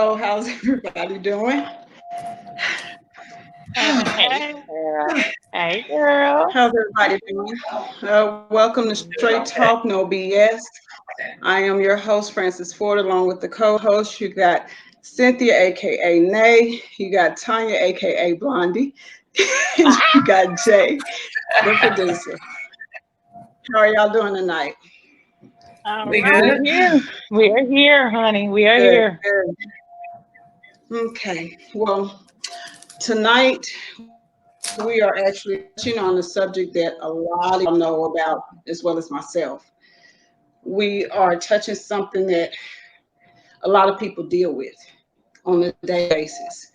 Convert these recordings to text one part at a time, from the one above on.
hello. How's everybody doing? Hey, girl. Hey, girl. How's everybody doing? Welcome to Straight Talk, No BS. I am your host, Francis Ford, along with the co-host. You got Cynthia, aka Nay. You got Tanya, aka Blondie. And you got Jay, the producer. How are y'all doing tonight? All We right. here. We are here, honey. We are Good, here. good. Okay. Well, tonight we are actually touching on a subject that a lot of y'all know about, as well as myself. We are touching something that a lot of people deal with on a daily basis,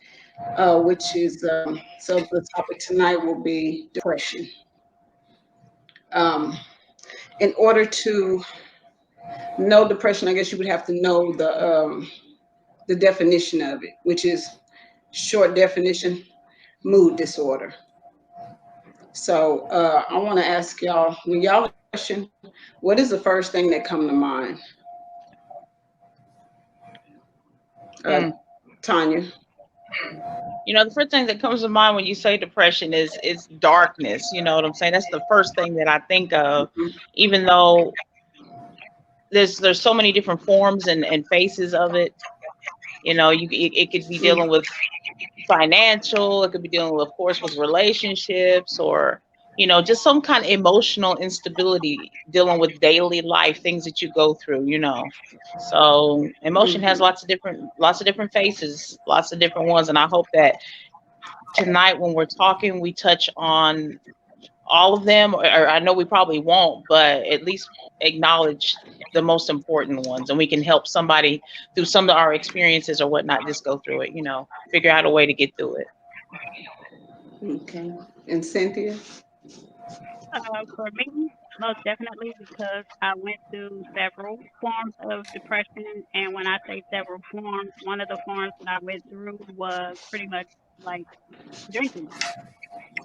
which is so the topic tonight will be depression. Um, in order to know depression, I guess you would have to know the definition of it, which is short definition, mood disorder. So I want to ask y'all, when y'all question, what is the first thing that come to mind? Uh, Mm. Tanya. The first thing that comes to mind when you say depression is darkness. You know what I'm saying? That's the first thing that I think of, Mhm. even though there's so many different forms and faces of it. It could be dealing with financial, it could be dealing with, of course, with relationships, or just some kind of emotional instability, dealing with daily life, things that you go through. So emotion has Mhm. lots of different faces, lots of different ones, and I hope that tonight when we're talking we touch on all of them, or I know we probably won't, but at least acknowledge the most important ones, and we can help somebody through some of our experiences or whatnot, just go through it, figure out a way to get through it. Okay. And Cynthia? For me, most definitely because I went through several forms of depression. And when I say several forms, one of the forms that I went through was pretty much like drinking.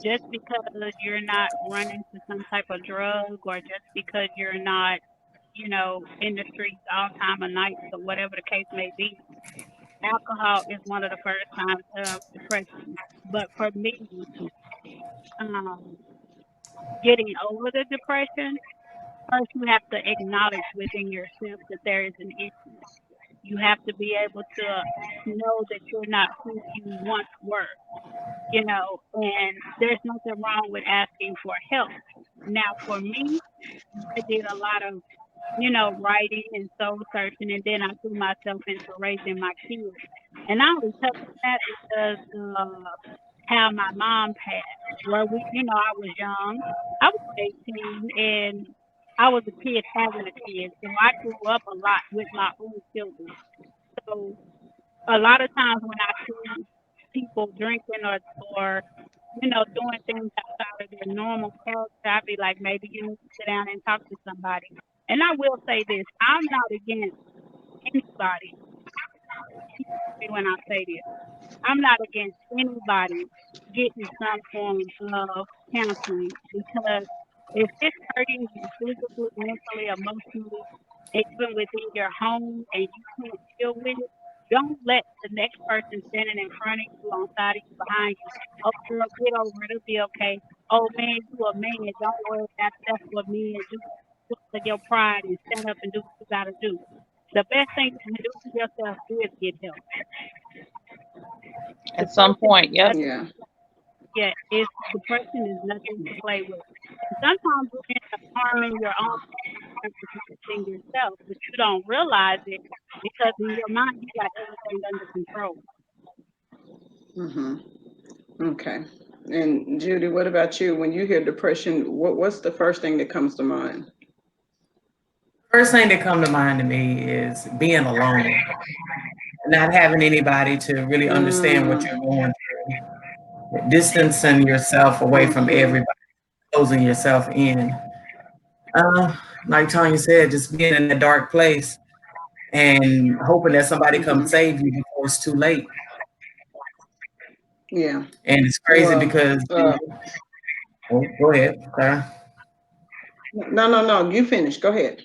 Just because you're not running to some type of drug or just because you're not, in the streets all time of night or whatever the case may be, alcohol is one of the first signs of depression. But for me, um, getting over the depression, first you have to acknowledge within yourself that there is an issue. You have to be able to know that you're not who you once were, and there's nothing wrong with asking for help. Now, for me, I did a lot of, writing and soul searching, and then I threw myself into raising my kids. And I only touched on that because how my mom passed, where I was young. I was 18 and I was a kid having a kid. So I grew up a lot with my own children. So a lot of times when I see people drinking or doing things outside of their normal character, I'd be like, maybe you need to sit down and talk to somebody. And I will say this, I'm not against anybody when I say this. I'm not against anybody getting some form of counseling because if it's hurting you physically, mentally, emotionally, even within your home and you can't deal with it, don't let the next person standing in front of you, on side of you, behind you, oh girl, get over it, it'll be okay. Oh man, you a man, don't worry, that's what men do. Put your pride and stand up and do what you gotta do. The best thing you can do for yourself is get help. At some Depression is point, yep. nothing. Yeah. Yeah, it's depression is nothing to play with. And sometimes you end up harming your own protecting yourself, but you don't realize it because in your mind you got everything under control. Hmm. Okay. And Judy, what about you? When you hear depression, what's the first thing that comes to mind? First thing that come to mind to me is being alone, not having anybody to really understand what Mm. you're going through, distancing yourself away from Hmm. everybody, closing yourself in. Uh, like Tanya said, just being in that dark place and hoping that somebody Hmm. comes save you before it's too late. Yeah. And it's crazy Well, because, oh, go ahead, Sarah. no, no, no. You finish. Go ahead.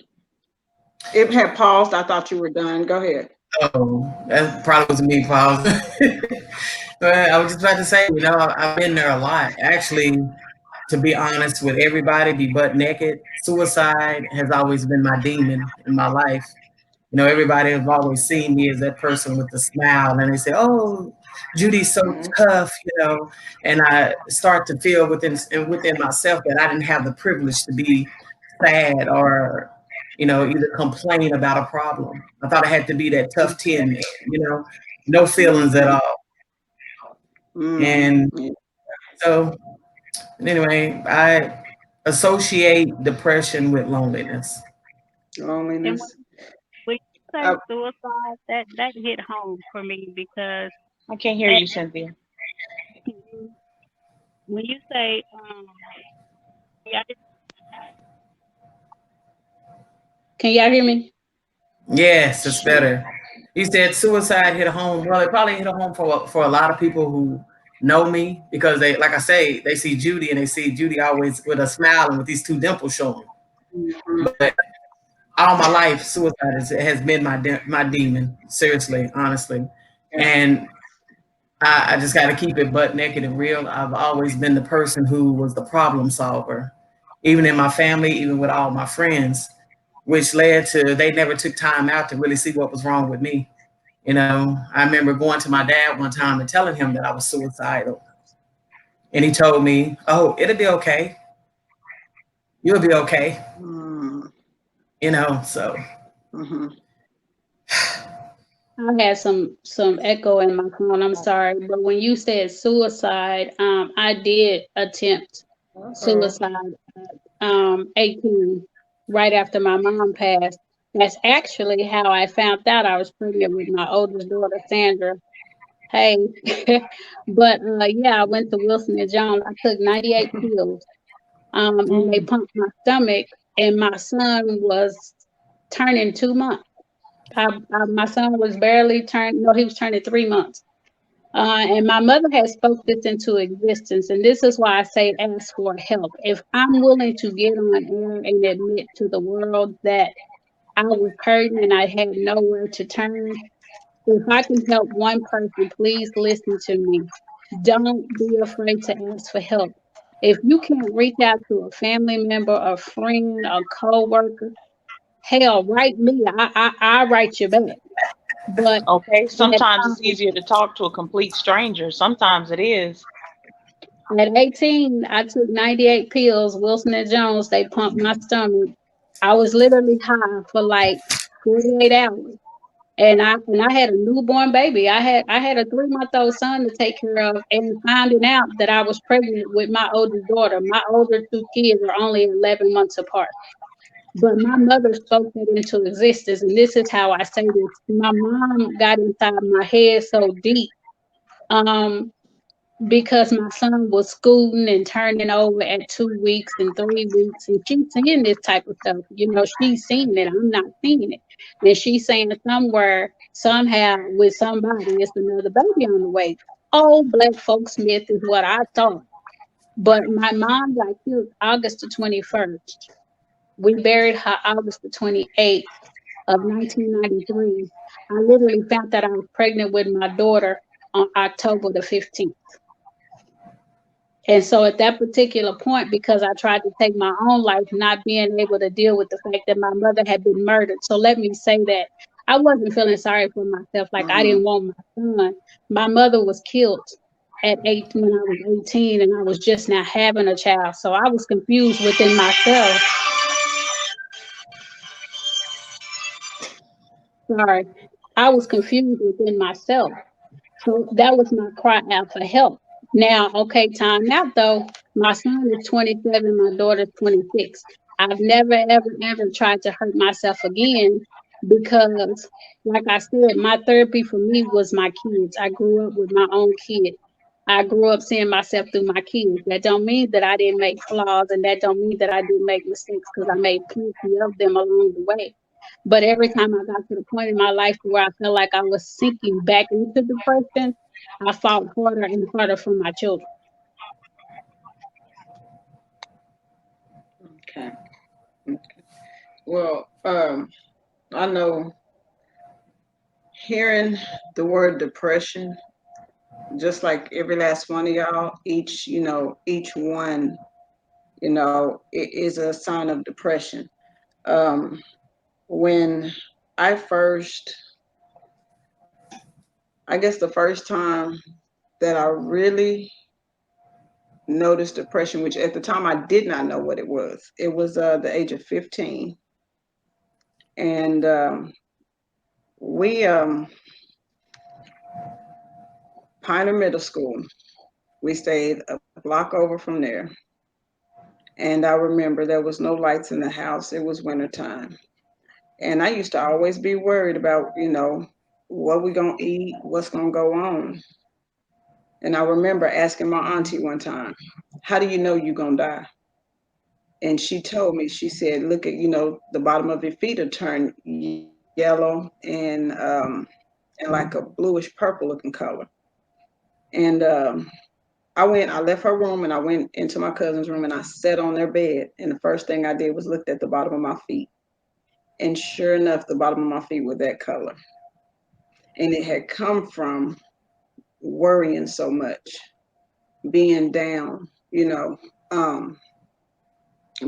It had paused. I thought you were done. Go ahead. Oh, that probably was me, Paul. But I was just about to say, I've been there a lot. Actually, to be honest with everybody, be butt naked. Suicide has always been my demon in my life. Everybody has always seen me as that person with the smile, and they say, "Oh, Judy's so Mhm. tough," and I start to feel within myself that I didn't have the privilege to be sad or, either complain about a problem. I thought I had to be that tough 10 man, no feelings at all. Mm. And Yeah. so, anyway, I associate depression with loneliness. And Loneliness. when you say Uh, suicide, that hit home for me because I can't hear at you, Cynthia. 18, when you say yeah, can y'all hear me? Yes, it's better. You said suicide hit home. Well, it probably hit home for a lot of people who know me because they, like I say, they see Judy and they see Judy always with a smile and with these two dimples showing. mhm. But all my life, suicide has been my demon. Seriously, honestly, and I just got to keep it butt naked and real. I've always been the person who was the problem solver, even in my family, even with all my friends, which led to they never took time out to really see what was wrong with me. I remember going to my dad one time and telling him that I was suicidal. And he told me, "Oh, it'll be okay. You'll be okay." Mm. So Mhm. I had some echo in my phone. I'm sorry, but when you said suicide, I did attempt Uh-oh. suicide at 18, right after my mom passed. That's actually how I found out I was pregnant with my oldest daughter, Sandra. Hey, but yeah, I went to Wilson and Jones. I took 98 pills, and they Mm. pumped my stomach, and my son was turning 2 months. My son was barely turned, no, he was turning 3 months. And my mother had spoke this into existence. And this is why I say ask for help. If I'm willing to get on air and admit to the world that I was hurting and I had nowhere to turn, if I can help one person, please listen to me. Don't be afraid to ask for help. If you can't reach out to a family member, a friend, a coworker, hell, write me. I write you back. But Okay, at, sometimes it's easier to talk to a complete stranger. Sometimes it is. at 18, I took 98 pills, Wilson and Jones. They pumped my stomach. I was literally high for like 48 hours. And I had a newborn baby. I had a 3 month old son to take care of, and finding out that I was pregnant with my oldest daughter. My older two kids are only 11 months apart. But my mother spoke it into existence, and this is how I say this. My mom got inside my head so deep. Um, because my son was scooting and turning over at 2 weeks and 3 weeks, and she's seeing this type of stuff. She's seeing it. I'm not seeing it. And she's saying somewhere, somehow, with somebody, it's another baby on the way. Oh, black folks myth is what I thought. But my mom got killed August the 21st. We buried her August the 28th of 1993. I literally found that I was pregnant with my daughter on October the 15th. And so at that particular point, because I tried to take my own life, not being able to deal with the fact that my mother had been murdered. So let me say that I wasn't feeling sorry for myself. Like I Mhm. didn't want my son. My mother was killed at 8 when I was 18, and I was just now having a child. So I was confused within myself. Sorry. I was confused within myself. So that was my cry out for help. Now, okay, time out though. My son is 27, my daughter's 26. I've never, ever, ever tried to hurt myself again because, like I said, my therapy for me was my kids. I grew up with my own kid. I grew up seeing myself through my kids. That don't mean that I didn't make flaws, and that don't mean that I didn't make mistakes because I made plenty of them along the way. But every time I got to the point in my life where I felt like I was sinking back into depression, I fought harder and harder for my children. Okay. Okay. Well, I know hearing the word depression, just like every last one of y'all, each one, it is a sign of depression. Um, when I first, I guess the first time that I really noticed depression, which at the time I did not know what it was. It was the age of 15. And we, Pioneer Middle School, we stayed a block over from there. And I remember there was no lights in the house. It was wintertime. And I used to always be worried about, what we gonna eat, what's gonna go on. And I remember asking my auntie one time, how do you know you're gonna die? And she told me, she said, look at, the bottom of your feet will turn yellow and like a bluish purple looking color. And I left her room and I went into my cousin's room and I sat on their bed. And the first thing I did was looked at the bottom of my feet. And sure enough, the bottom of my feet were that color. And it had come from worrying so much, being down, um,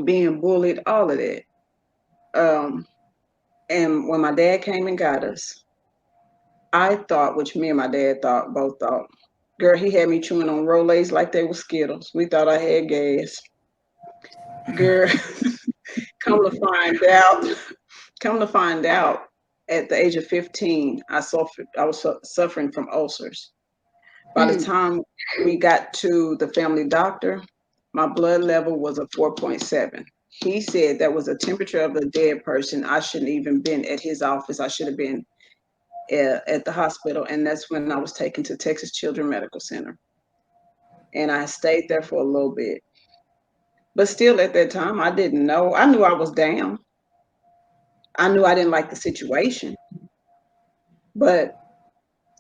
being bullied, all of that. Um, and when my dad came and got us, I thought, which me and my dad both thought, girl, he had me chewing on Rolaids like they were Skittles. We thought I had gas. Girl, come to find out, come to find out, at the age of 15, I was suffering from ulcers. By the time we got to the family doctor, my blood level was a 4.7. He said that was a temperature of a dead person. I shouldn't even been at his office. I should have been at the hospital. And that's when I was taken to Texas Children Medical Center. And I stayed there for a little bit. But still at that time, I didn't know. I knew I was down. I knew I didn't like the situation, but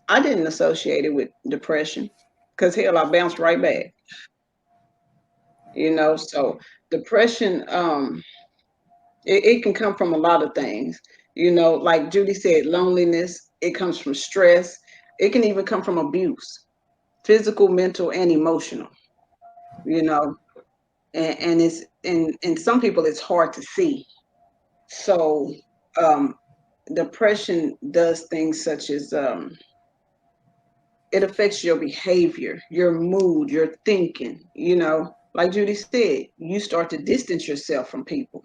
I didn't associate it with depression because hell, I bounced right back. So depression, it can come from a lot of things. Like Judy said, loneliness, it comes from stress. It can even come from abuse, physical, mental, and emotional, you know, and it's and some people it's hard to see. So um, depression does things such as it affects your behavior, your mood, your thinking. Like Judy said, you start to distance yourself from people.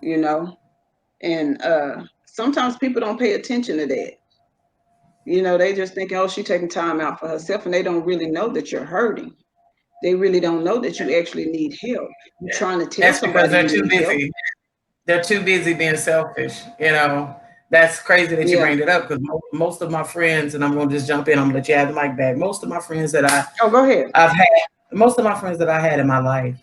You know, and sometimes people don't pay attention to that. They just think, oh, she's taking time out for herself, and they don't really know that you're hurting. They really don't know that you actually need help. You're trying to tell That's because somebody they're you too need help. busy. They're too busy being selfish. That's crazy that you Yeah. bring it up because most of my friends, and I'm going to just jump in. I'm going to let you have the mic back. Most of my friends that Oh, go ahead. I've had, most of my friends that I had in my life,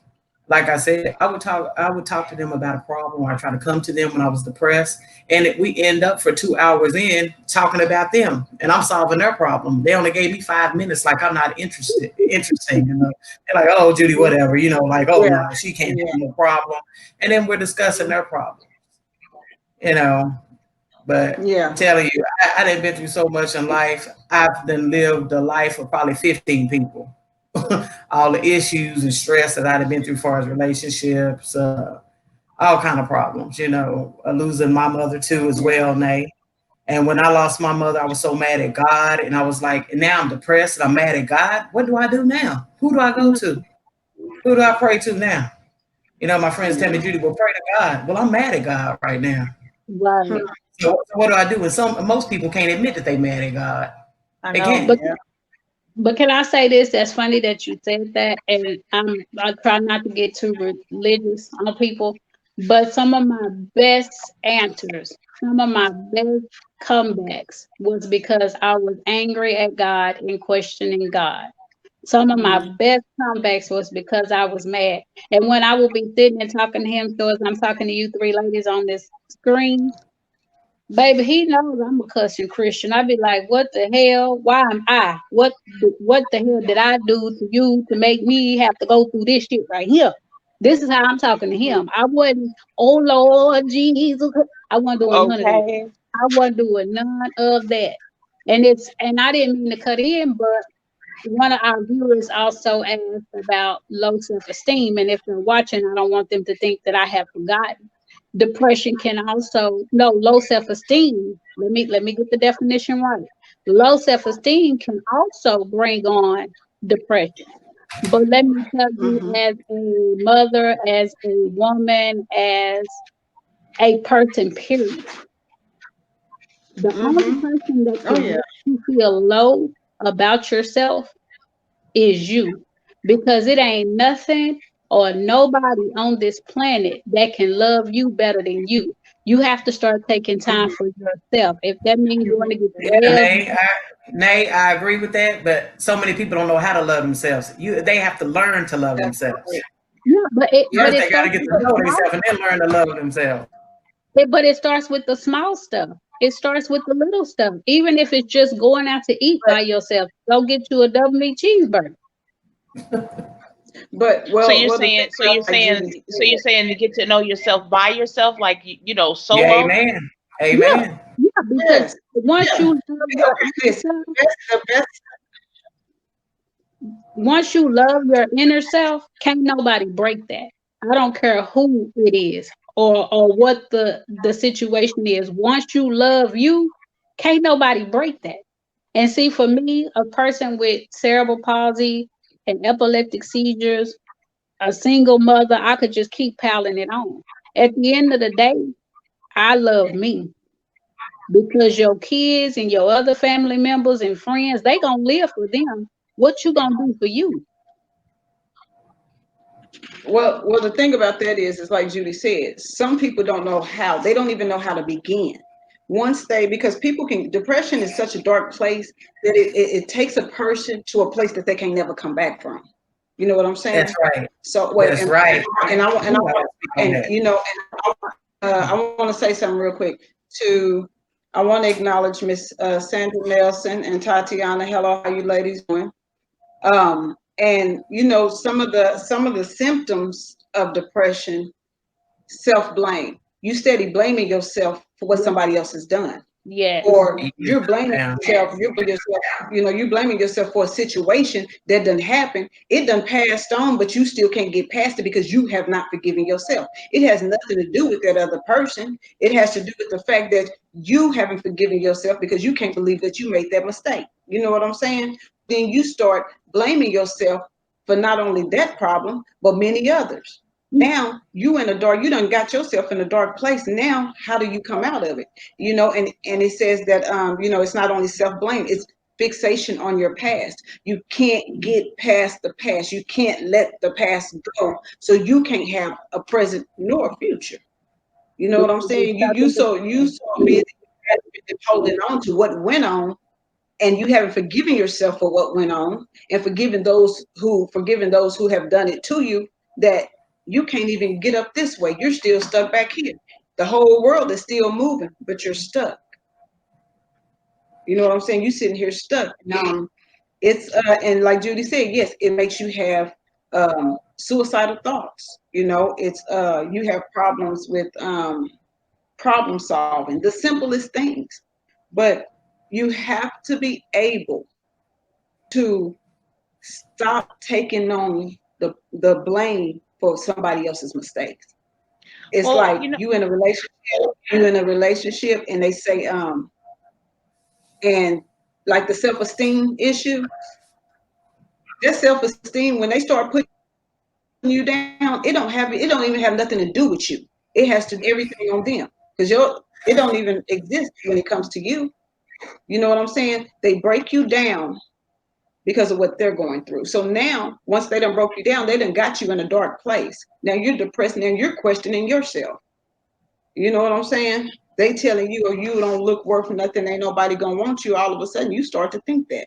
like I said, I would talk to them about a problem, or I try to come to them when I was depressed, and we end up for 2 hours in talking about them, and I'm solving their problem. They only gave me 5 minutes, like I'm not interesting. They're like, oh, Judy, whatever, like, oh Yeah. no, she can't Yeah. handle the problem, and then we're discussing their problem, you know. But I'm Yeah. telling you, I done been through so much in life. I've then lived a life of probably 15 people. All the issues and stress that I'd have been through, as far as relationships, all kind of problems. Losing my mother too as Yeah. well, Nay. And when I lost my mother, I was so mad at God, and I was like, and now I'm depressed and I'm mad at God. What do I do now? Who do I go to? Who do I pray to now? My friends tell me, Yeah. Judy, well, pray to God. Well, I'm mad at God right now. Hmm. Right. So what do I do? And most people can't admit that they mad at God. I They know. can't. But Yeah. but can I say this? That's funny that you said that, and I try not to get too religious on people, but some of my best answers, some of my best comebacks was because I was angry at God and questioning God. Some of my Hmm. best comebacks was because I was mad. And when I will be sitting and talking to him, so as I'm talking to you three ladies on this screen, baby, he knows I'm a cussing Christian. I be like, what the hell? Why am I? What the hell did I do to you to make me have to go through this shit right here? This is how I'm talking to him. I wasn't, oh Lord Jesus. I wasn't doing none of that. Okay. I wasn't doing none of that. And I didn't mean to cut in, but one of our viewers also asked about low self-esteem, and if they're watching, I don't want them to think that I have forgotten. Depression can also no low self-esteem. Let me get the definition right. Low self-esteem can also bring on depression. But let me tell you, Mm-hmm. as a mother, as a woman, as a person, period, the only Mm-hmm. person that Oh can yeah. make you feel low about yourself is you. Because it ain't nothing or nobody on this planet that can love you better than you. You have to start taking time Mm-hmm. for yourself. If that means you want to get your Yeah, nails, I agree with that, but so many people don't know how to love themselves. They have to learn to love That's themselves. right. yeah, but First, it they got to starts get with to the know small. themselves and then learn to love themselves. But it starts with the small stuff. It starts with the little stuff. Even if it's just going out to eat by yourself, go get you a double meat cheeseburger. But So the thing so about like Judy you're said, saying to get to know yourself by yourself, like Yeah, solo. amen. Yeah, Amen. yeah, because yes, once yeah. you love your Okay, inner listen. self, The best. once you love your inner self, can't nobody break that. I don't care who it is or what the situation is. Once you love you, can't nobody break that. And see, for me, a person with cerebral palsy and epileptic seizures, a single mother, I could just keep piling it on. At the end of the day, I love me because your kids and your other family members and friends, they gonna live for them. What you gonna do for you? Well, the thing about that is like Judy said, some people don't know how. They don't even know how to begin. Once they, because people can, depression is such a dark place that it takes a person to a place that they can never come back from. You know what I'm That's saying? right. So wait, That's right. and I Ooh, I want, gotta speak on and that. you know, I want to say something real quick. To I want to acknowledge Miss Sandra Nelson and Tatiana. Hello, how you ladies doing? And you know, some of the symptoms of depression, self-blame. You steady blaming yourself for what Yeah. somebody else has done, Yes. or Yeah. you're blaming Yeah. yourself. You're blaming yourself. You know, you blaming yourself for a situation that didn't happen. It done passed on, but you still can't get past it because you have not forgiven yourself. It has nothing to do with that other person. It has to do with the fact that you haven't forgiven yourself because you can't believe that you made that mistake. You know what I'm saying? Then you start blaming yourself for not only that problem, but many others. Now you in a dark, you done got yourself in a dark place. Now, how do you come out of it? You know, and it says that you know, it's not only self-blame, it's fixation on your past. You can't get past the past. You can't let the past go. So you can't have a present nor a future. You know what I'm Because you're saying? stuck in the You so busy holding on to what went on, and you haven't forgiven yourself for what went on, and forgiving those who have done it to you, that you can't even get up this way. You're still stuck back here. The whole world is still moving, but you're stuck. You know what I'm saying? You sitting here stuck. It's and like Judy said, yes, it makes you have suicidal thoughts. You know, it's you have problems with problem solving, the simplest things. But you have to be able to stop taking on the blame for somebody else's mistakes. It's Well, like you in a relationship, and they say, and like the self-esteem issue, their self-esteem, when they start putting you down, it don't even have nothing to do with you. It has to everything on them. Because it don't even exist when it comes to you. You know what I'm saying? They break you down because of what they're going through. So now, once they done broke you down, they done got you in a dark place. Now you're depressed and you're questioning yourself. You know what I'm saying? They telling you, or you don't look worth nothing, ain't nobody gonna want you. All of a sudden you start to think that.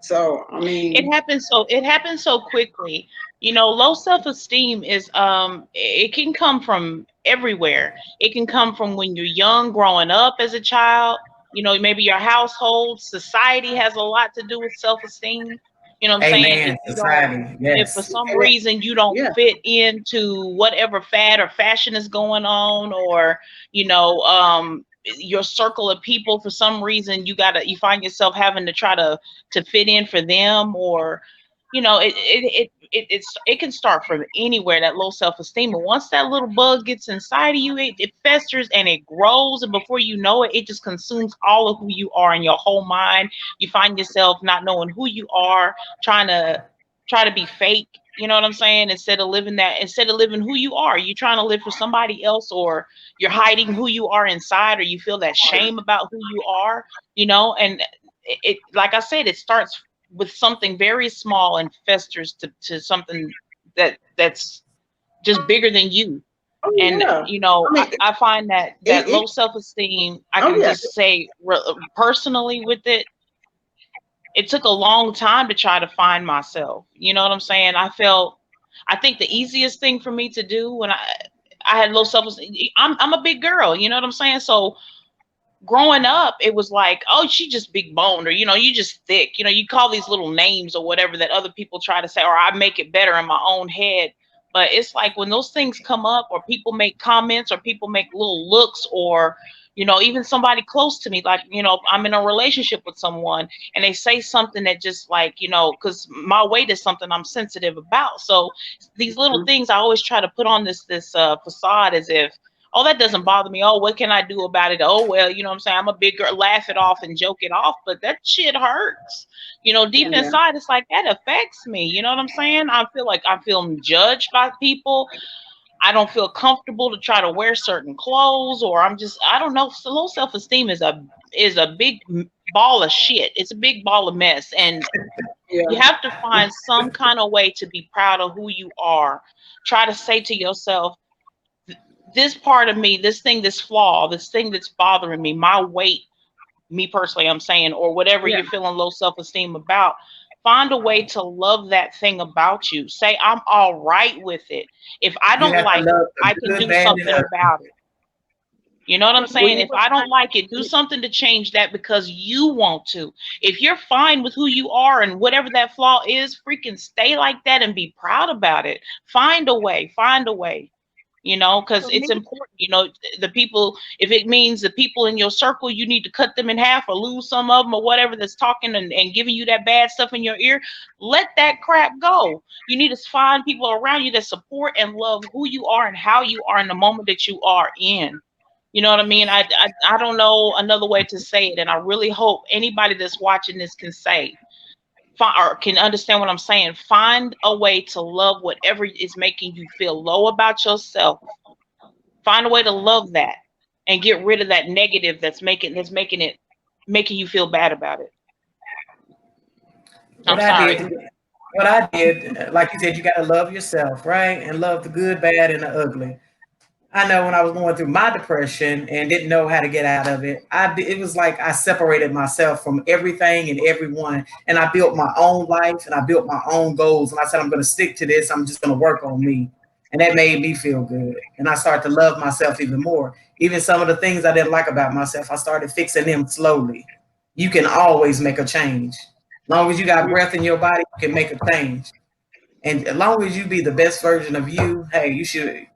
So I mean, it happens so quickly. Low self-esteem is it can come from everywhere. It can come from when you're young, growing up as a child. Maybe your household, society has a lot to do with self-esteem. You know what I'm saying? Amen. If you don't, Society. if for Yes. some reason you don't Yeah. fit into whatever fad or fashion is going on, or you know, your circle of people, for some reason you find yourself having to try to fit in for them, or you know, it can start from anywhere, that low self-esteem. And once that little bug gets inside of you, it festers and it grows, and before you know it, it just consumes all of who you are and your whole mind. You find yourself not knowing who you are, trying to be fake, you know what I'm saying? Instead of living who you are, you're trying to live for somebody else, or you're hiding who you are inside, or you feel that shame about who you are, you know. And like I said, it starts with something very small and festers to something that's just bigger than you. Oh And yeah. you know, I mean, I find that it. low self-esteem, I Oh can yeah. just say personally with it, it took a long time to try to find myself. You know what I'm saying? I think the easiest thing for me to do when I had low self-esteem, I'm a big girl, you know what I'm saying? So growing up, it was like, oh, she just big boned, or you know, you just thick. You know, you call these little names or whatever that other people try to say, or I make it better in my own head. But it's like when those things come up, or people make comments, or people make little looks, or you know, even somebody close to me, like you know, I'm in a relationship with someone, and they say something that just like you know, because my weight is something I'm sensitive about. So these little Mhm. things, I always try to put on this facade as if, oh, that doesn't bother me. Oh, what can I do about it? Oh, well, you know what I'm saying? I'm a big girl, laugh it off and joke it off, but that shit hurts. You know, deep Yeah. Yeah. inside, it's like that affects me. You know what I'm saying? I feel like I'm feeling judged by people. I don't feel comfortable to try to wear certain clothes, or I don't know. So low self esteem is a big ball of shit. It's a big ball of mess, and you Yeah. have to find some kind of way to be proud of who you are. Try to say to yourself, this part of me, this thing, this flaw, this thing that's bothering me, my weight, me personally, I'm saying, or whatever Yeah. you're feeling low self esteem about, find a way to love that thing about you. Say, I'm all right with it. If I You don't have to like it, love I the can good, do bad, and something ugly. about it. You know what I'm For me, Well, saying? it If was I don't my like it, do something to change that because you want to. If you're fine with who you are and whatever that flaw is, freaking stay like that and be proud about it. Find a way, find a way, you know, because for it's me. important. You know, the people, if it means the people in your circle, you need to cut them in half or lose some of them or whatever that's talking and giving you that bad stuff in your ear, let that crap go. You need to find people around you that support and love who you are and how you are in the moment that you are in. You know what I mean? I don't know another way to say it, and I really hope anybody that's watching this can say, or can understand what I'm saying. Find a way to love whatever is making you feel low about yourself. Find a way to love that, and get rid of that negative making you feel bad about it. What I'm I did, sorry. what I did, like you said, you got to love yourself, right? And love the good, bad, and the ugly. I know when I was going through my depression and didn't know how to get out of it, it was like I separated myself from everything and everyone, and I built my own life and I built my own goals. And I said, I'm going to stick to this. I'm just going to work on me, and that made me feel good. And I started to love myself even more. Even some of the things I didn't like about myself, I started fixing them slowly. You can always make a change. As long as you got breath in your body, you can make a change. And as long as you be the best version of you, hey, you should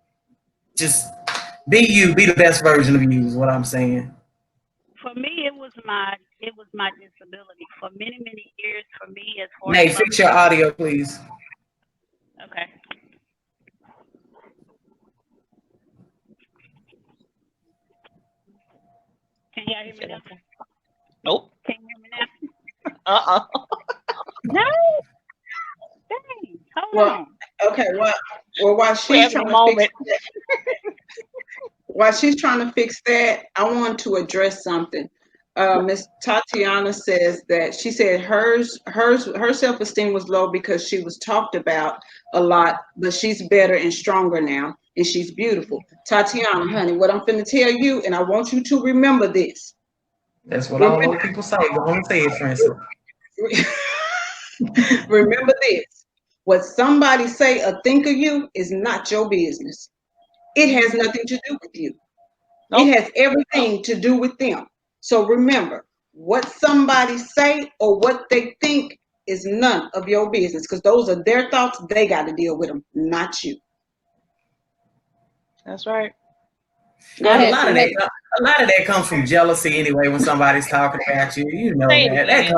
just be you, be the best version of you is what I'm saying. For me, it was my disability. For many many years, for me, as far as Nate, fix loving your myself. audio, please. Okay, can y'all hear Is me it now? okay? Nope. Can you hear me now? Uh-uh. No, dang, hold Well, on. okay. Well, while We're she's having a trying to fix moment. that, while she's trying to fix that, I want to address something. Miss Tatiana says that she said her self esteem was low because she was talked about a lot, but she's better and stronger now, and she's beautiful. Tatiana, honey, what I'm finna tell you, and I want you to remember this. That's what Remember, all old people say. Go on and say it, Francis. remember this. What somebody say or think of you is not your business. It has Mhm. nothing to do with you. It Nope. has everything to do with them. So remember, what somebody say or what they think is none of your business because those are their thoughts. They got to deal with them, not you. That's right. I Well, had to let a lot of that comes from jealousy anyway. When somebody's talking about you, you know Say it that again.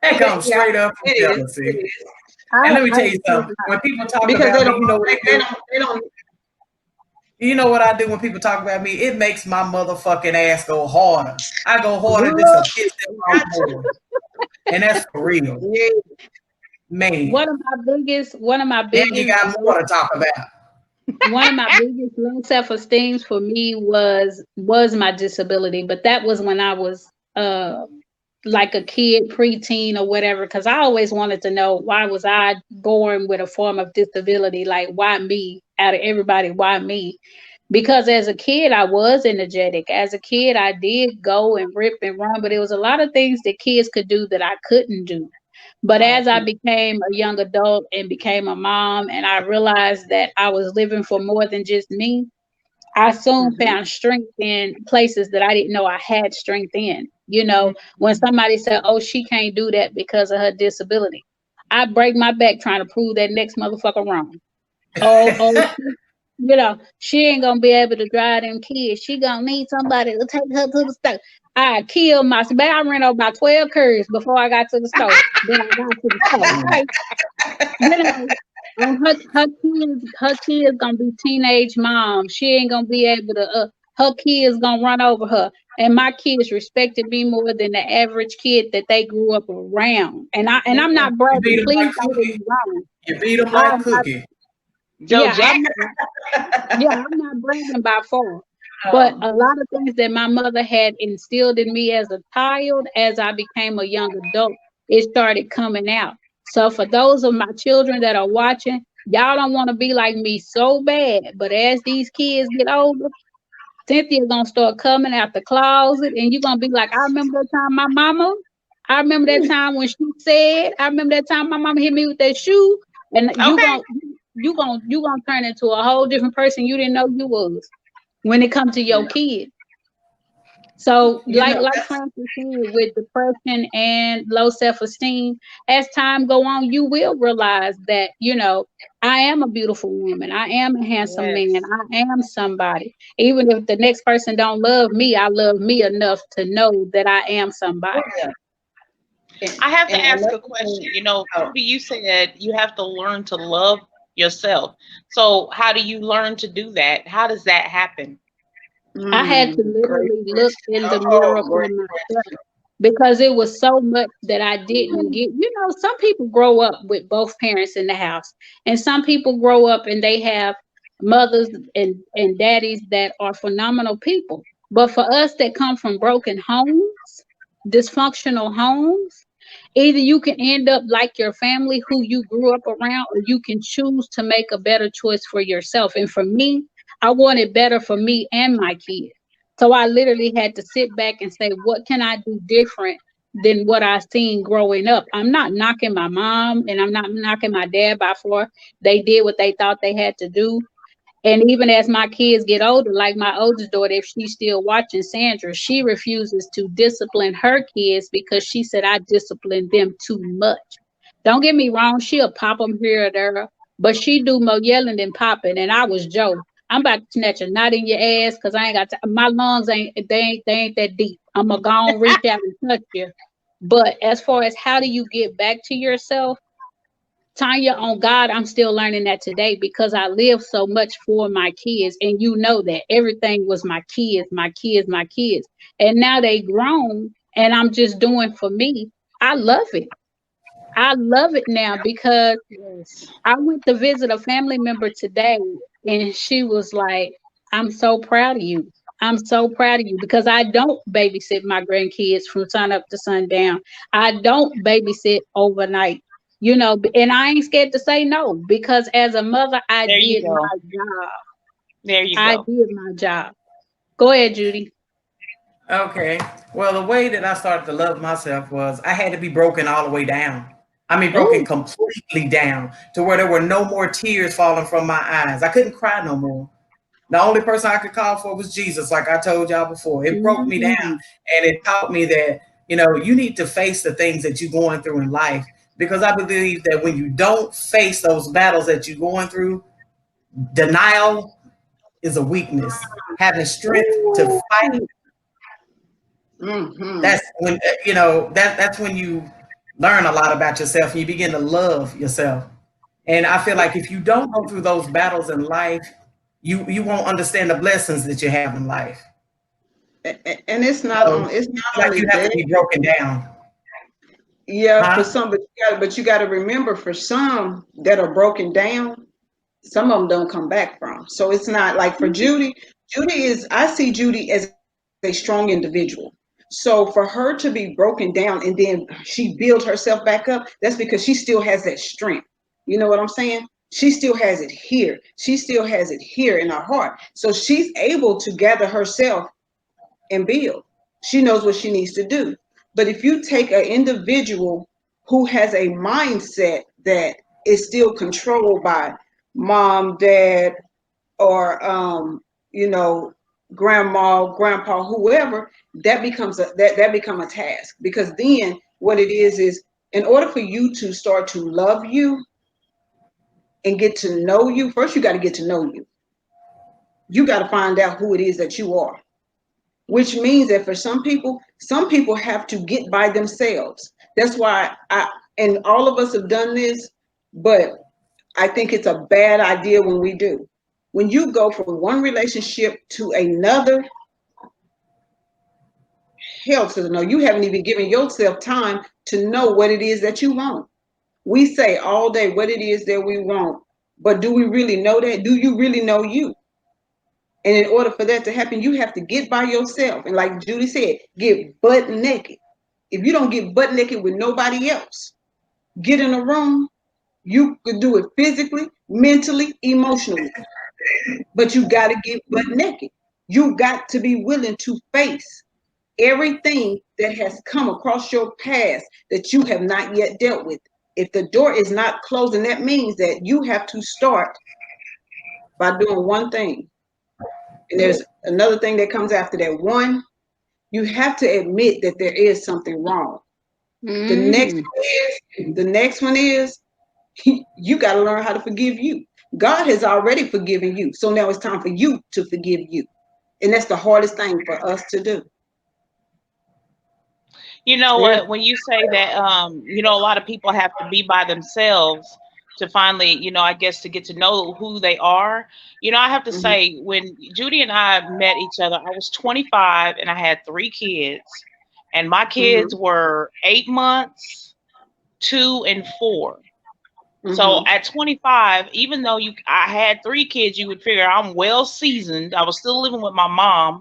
that comes Yeah, straight up from it is. jealousy. It is And let me I tell had you to take something. When people talk because about me, you know what I do? they don't. You know what I do when people talk about me? It makes my motherfucking ass go harder. I go harder just what to piss them off more. And that's for real. Yeah. Man. one of my Now you biggest got more to talk about. one of my biggest low self-esteem for me was my disability, but that was when I was like a kid, preteen or whatever, because I always wanted to know why was I born with a form of disability? Like why me? Out of everybody, why me? Because as a kid I was energetic. As a kid I did go and rip and run, but it was a lot of things that kids could do that I couldn't do. But as I became a young adult and became a mom, and I realized that I was living for more than just me, I soon Mm-hmm. found strength in places that I didn't know I had strength in. You know, when Mm-hmm. somebody said, "Oh, she can't do that because of her disability," I break my back trying to prove that next motherfucker wrong. Oh, she ain't gonna be able to drive them kids. She gonna need somebody to take her to the store. I killed myself. I ran over about 12 curves before I got to the store. Then I got to the store. Mm. Okay, you know, her kids gonna be teenage moms. She ain't gonna be able to. Her kids gonna run over her, and my kids respected me more than the average kid that they grew up around. And I'm Yeah. not You beat bragging. them Please like don't get cookie. me wrong. You beat them like I, I cookie. Joe yeah, Jack. I'm not bragging by far. But Um, a lot of things that my mother had instilled in me as a child, as I became a young adult, it started coming out. So for those of my children that are watching, y'all don't want to be like me so bad. But as these kids get older, Cynthia's gonna start coming out the closet, and you're gonna be like, I remember that time my mama. I remember that time when she said. I remember that time my mama hit me with that shoe, and Okay. you gonna turn into a whole different person you didn't know you was when it comes to your yeah. kids. So, You know, like that's Francis said, with depression and low self-esteem, as time go on, you will realize that I am a beautiful woman. I am a handsome man. Yes. I am somebody. Even if the next person don't love me, I love me enough to know that I am oh, somebody. yeah. I have to And ask another a question. thing, oh, Judy, you said you have to learn to love yourself. So, how do you learn to do that? How does that happen? I had to great literally look question. in the mirror Oh, for great myself question. because it was so much that I didn't get. Some people grow up with both parents in the house, and some people grow up and they have mothers and daddies that are phenomenal people. But for us that come from broken homes, dysfunctional homes, either you can end up like your family who you grew up around, or you can choose to make a better choice for yourself. And for me, I wanted better for me and my kids. So I literally had to sit back and say, what can I do different than what I seen growing up? I'm not knocking my mom and I'm not knocking my dad by far. They did what they thought they had to do. And even as my kids get older, like my oldest daughter, if she's still watching Sandra, she refuses to discipline her kids because she said I discipline them too much. Don't get me wrong, she'll pop them here or there, but she do more yelling than popping. And I was Joe. I'm about to snatch a knot in your ass because I ain't got my lungs ain't that deep. I'm gonna go and reach out and touch you. But as far as how do you get back to yourself, Tanya, on God, I'm still learning that today because I live so much for my kids. And you know that everything was my kids, my kids, my kids. And now they grown and I'm just doing for me. I love it. I love it now because Yes. I went to visit a family member today and she was like, I'm so proud of you. I'm so proud of you because I don't babysit my grandkids from sun up to sundown. I don't babysit overnight, and I ain't scared to say no because as a mother, I There you did go. my job. There you I go. did my job. Go ahead, Judy. Okay. Well, the way that I started to love myself was I had to be broken all the way down. I mean, broken Oh, completely down to where there were no more tears falling from my eyes. I couldn't cry no more. The only person I could call for was Jesus, like I told y'all before. It broke me down mm-hmm. and it taught me that, you need to face the things that you're going through in life because I believe that when you don't face those battles that you're going through, denial is a weakness. Having strength to Ooh. fight, Mm-hmm. that's when that's when you learn a lot about yourself and you begin to love yourself. And I feel like if you don't go through those battles in life, you won't understand the blessings that you have in life. And it's not So on. It's I not feel like only you have to that. be broken down. Yeah, for Huh? some, but you got to remember, for some that are broken down, some of them don't come back from. So it's not like for Judy. Judy is. I see Judy as a strong individual. So for her to be broken down and then she build herself back up, that's because she still has that strength. You know what I'm saying? She still has it here. She still has it here in her heart. So she's able to gather herself and build. She knows what she needs to do. But if you take an individual who has a mindset that is still controlled by mom, dad, or you know, grandma, grandpa, whoever, that becomes that become a task. Because then what it is in order for you to start to love you and get to know you, first you got to get to know you. You got to find out who it is that you are, which means that for some people have to get by themselves. That's why and all of us have done this, but I think it's a bad idea when we do. When you go from one relationship to another, hell to the no, you haven't even given yourself time to know what it is that you want. We say all day what it is that we want, but do we really know that? Do you really know you? And in order for that to happen, you have to get by yourself. And like Judy said, get butt naked. If you don't get butt naked with nobody else, get in a room, you could do it physically, mentally, emotionally. But you got to get butt naked. You got to be willing to face everything that has come across your past that you have not yet dealt with. If the door is not closing, that means that you have to start by doing one thing. And there's another thing that comes after that. One, you have to admit that there is something wrong. The next Mm. the next one is you got to learn how to forgive you. God has already forgiven you. So now it's time for you to forgive you. And that's the hardest thing for us to do. You know Yes. what? When you say that, a lot of people have to be by themselves to finally, I guess to get to know who they are. I have to Mhm. say, when Judy and I met each other, I was 25 and I had 3 kids, and my kids Mhm. were 8 months, 2 and 4. So Mhm. at 25, even though I had 3 kids, you would figure I'm well seasoned. I was still living with my mom,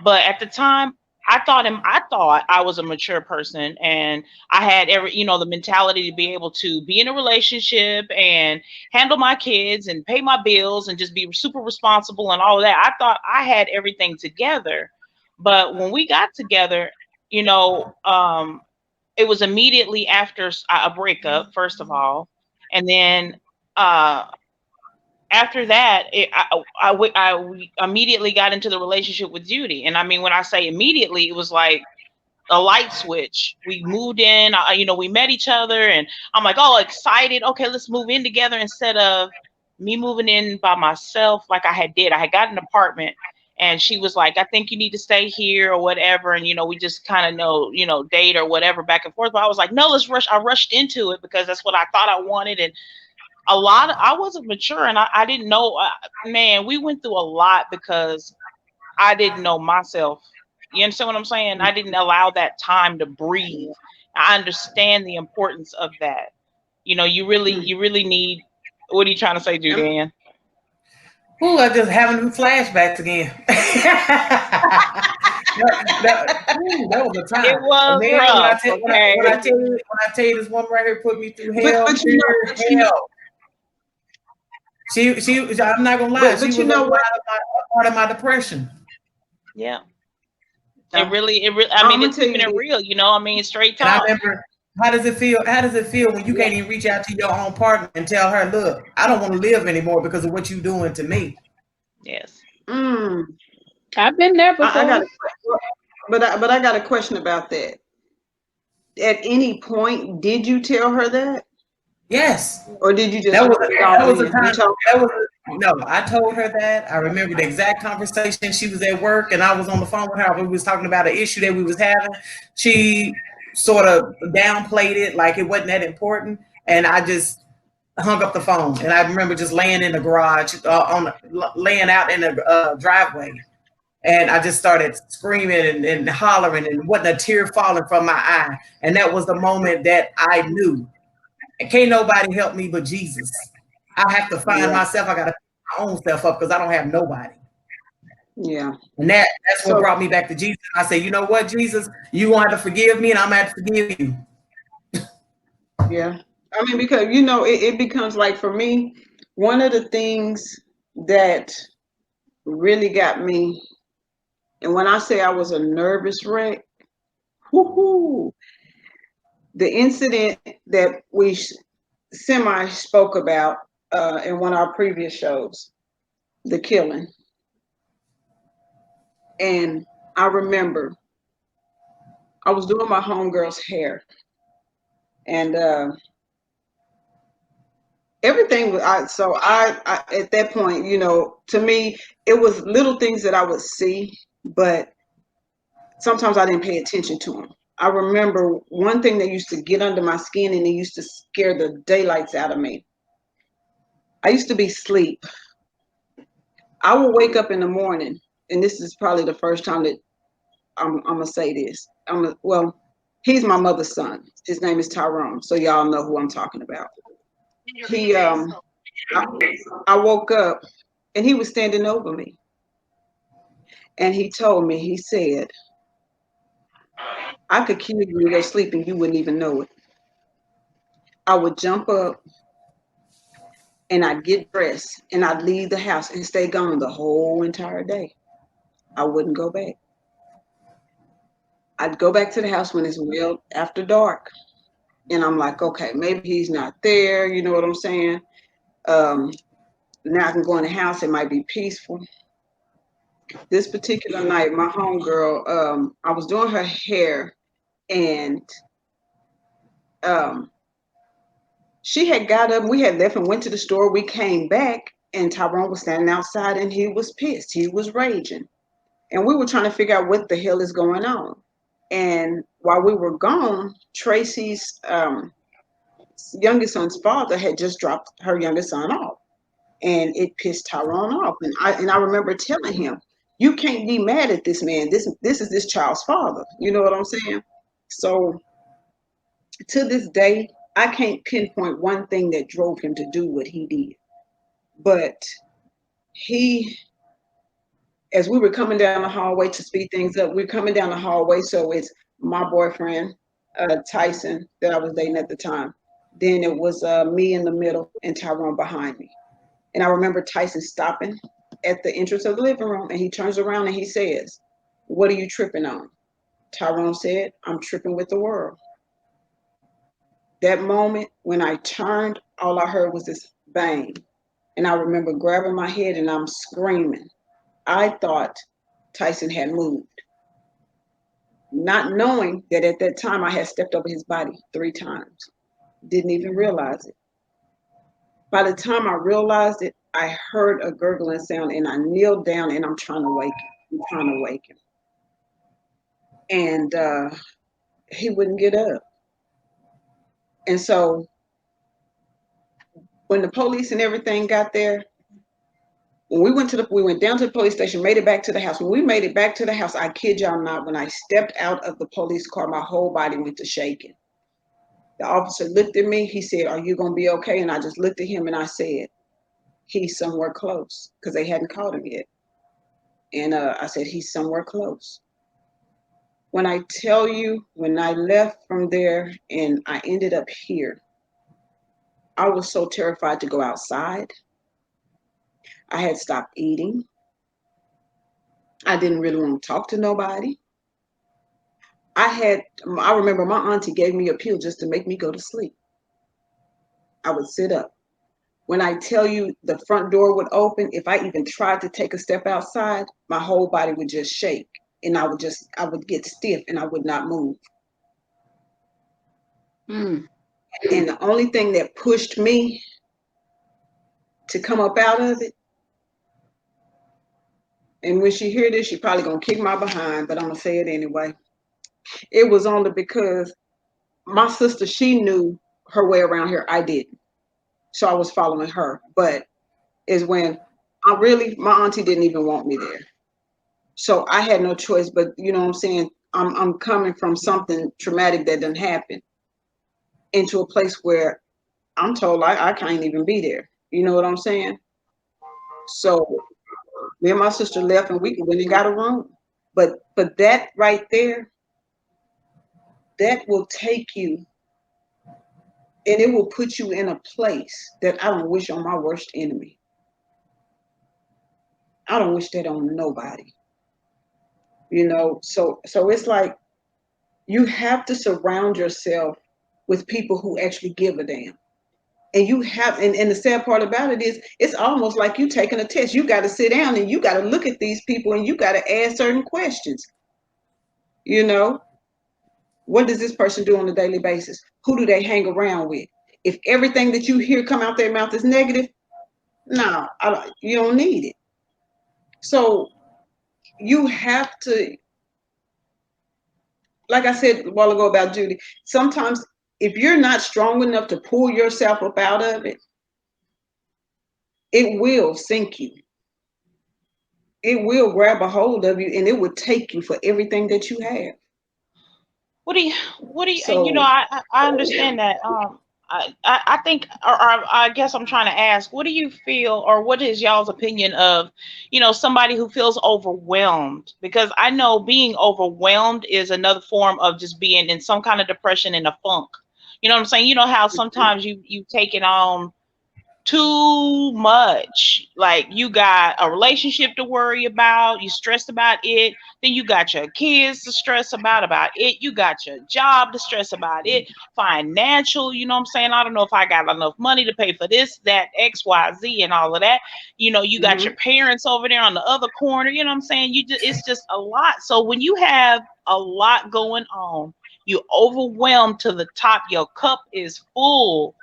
but at the time, I thought I was a mature person, and I had the mentality to be able to be in a relationship and handle my kids and pay my bills and just be super responsible and all of that. I thought I had everything together. But when we got together, you know, um, it was immediately after a breakup, first of all, and then uh, after that, we immediately got into the relationship with Judy. And I mean, when I say immediately, it was like a light switch. We moved in, we met each other, and I'm like, oh, excited. Okay, let's move in together, instead of me moving in by myself like I had did. I had got an apartment, and she was like, I think you need to stay here or whatever. And, we just kind of date or whatever back and forth. But I was like, no, let's rush. I rushed into it because that's what I thought I wanted. And I wasn't mature, and I didn't know, man, we went through a lot because I didn't know myself. You understand what I'm saying? I didn't allow that time to breathe. I understand the importance of that. You really need, what are you trying to say, Julianne? Ooh, I just having flashbacks again. That was a It time. And was man, when I rough, tell okay? when I tell you this woman right here put me through But hell, but you know pure but you know hell. I'm not gonna lie, she but you was a know what? part of my depression. Yeah. Yeah. I I'm mean, gonna it's tell keeping you it this. real, straight And I talk. remember, how does it feel? How does it feel when you Yeah. can't even reach out to your own partner and tell her, look, I don't want to live anymore because of what you're doing to me? Yes. Mm. I've been there I got before. a but I got a question about that. at any point did you tell her that, Yes. or did you just That was hold it all that was a in? You time. told That was no. I told her that. I remember the exact conversation. She was at work, and I was on the phone with her. We was talking about an issue that we was having. She sort of downplayed it, like it wasn't that important, and I just hung up the phone. And I remember just laying in the garage, laying out in the driveway, and I just started screaming and hollering, and wasn't a tear falling from my eye. And that was the moment that I knew and can't nobody help me but Jesus. I have to find yeah, myself. I got to pick my own self up because I don't have nobody. yeah. And that's what So brought me back to Jesus. I said, you know what, Jesus, you gonna have to forgive me, and I'm gonna have to forgive you. yeah, I mean, because it becomes like for me, one of the things that really got me, and when I say I was a nervous wreck, whoo, the incident that we semi spoke about in one of our previous shows, the killing. And I remember I was doing my homegirl's hair, and everything was. I at that point, to me, it was little things that I would see, but sometimes I didn't pay attention to them. I remember one thing that used to get under my skin, and it used to scare the daylights out of me. I used to be asleep. I would wake up in the morning, and this is probably the first time that I'm gonna say this. Well, he's my mother's son. His name is Tyrone, so y'all know who I'm talking about. He I, I woke up and he was standing over me, and he told me, he said, I could kill you in your sleep and you wouldn't even know it. I would jump up and I'd get dressed and I'd leave the house and stay gone the whole entire day. I wouldn't go back. I'd go back to the house when it's well after dark. And I'm like, okay, maybe he's not there. You know what I'm saying? Um, Now I can go in the house. It might be peaceful. This particular night, my homegirl, I was doing her hair, and um, she had got up. We had left and went to the store. We came back, and Tyrone was standing outside, and he was pissed. He was raging, and we were trying to figure out what the hell is going on. And while we were gone, Tracy's youngest son's father had just dropped her youngest son off, and it pissed Tyrone off. And I remember telling him, "You can't be mad at this man. This is this child's father." You know what I'm saying? So to this day, I can't pinpoint one thing that drove him to do what he did. But he, as we were coming down the hallway to speed things up, we're coming down the hallway. So it's my boyfriend, Tyson, that I was dating at the time. Then it was me in the middle and Tyrone behind me. And I remember Tyson stopping at the entrance of the living room, and he turns around and he says, "What are you tripping on?" Tyrone said, "I'm tripping with the world." That moment when I turned, all I heard was this bang. And I remember grabbing my head and I'm screaming. I thought Tyson had moved, not knowing that at that time I had stepped over his body 3 times. Didn't even realize it. By the time I realized it, I heard a gurgling sound and I kneeled down and I'm trying to wake him. I'm trying to wake him. And he wouldn't get up. And so when the police and everything got there, when we went down to the police station, made it back to the house. When we made it back to the house, I kid y'all not, when I stepped out of the police car, my whole body went to shaking. The officer looked at me. He said, "Are you going to be okay?" And I just looked at him and I said, "He's somewhere close," because they hadn't caught him yet. And I said, "He's somewhere close." When I tell you, when I left from there and I ended up here, I was so terrified to go outside. I had stopped eating. I didn't really want to talk to nobody. I remember my auntie gave me a pill just to make me go to sleep. I would sit up. When I tell you the front door would open, if I even tried to take a step outside, my whole body would just shake and I would get stiff and I would not move. And the only thing that pushed me to come up out of it, and when she hear this, she probably gonna kick my behind, but I'm gonna say it anyway. It was only because my sister, she knew her way around here. I didn't. So I was following her. But is when my auntie didn't even want me there. So I had no choice, but you know what I'm saying? I'm coming from something traumatic that didn't happen into a place where I'm told I can't even be there. You know what I'm saying? So me and my sister left and we went and got a room. But that right there, that will take you and it will put you in a place that I don't wish on my worst enemy. I don't wish that on nobody. So it's like you have to surround yourself with people who actually give a damn. And the sad part about it is it's almost like you taking a test. You got to sit down and you got to look at these people and you got to ask certain questions. You know, what does this person do on a daily basis? Who do they hang around with? If everything that you hear come out their mouth is negative, no, you don't need it. So you have to, like I said a while ago about Judy, sometimes if you're not strong enough to pull yourself up out of it, it will sink you. It will grab a hold of you and it will take you for everything that you have. What do you, you know, So, I understand that. I think, or I guess I'm trying to ask, what do you feel, or what is y'all's opinion of, somebody who feels overwhelmed? Because I know being overwhelmed is another form of just being in some kind of depression and a funk. You know what I'm saying? You know how sometimes you take it on too much. Like you got a relationship to worry about, you stressed about it, then you got your kids to stress about it, you got your job to stress about it, financial, you know what I'm saying? I don't know if I got enough money to pay for this, that, XYZ and all of that. You got your parents over there on the other corner, you know what I'm saying? It's just a lot. So when you have a lot going on, you overwhelmed to the top, your cup is full.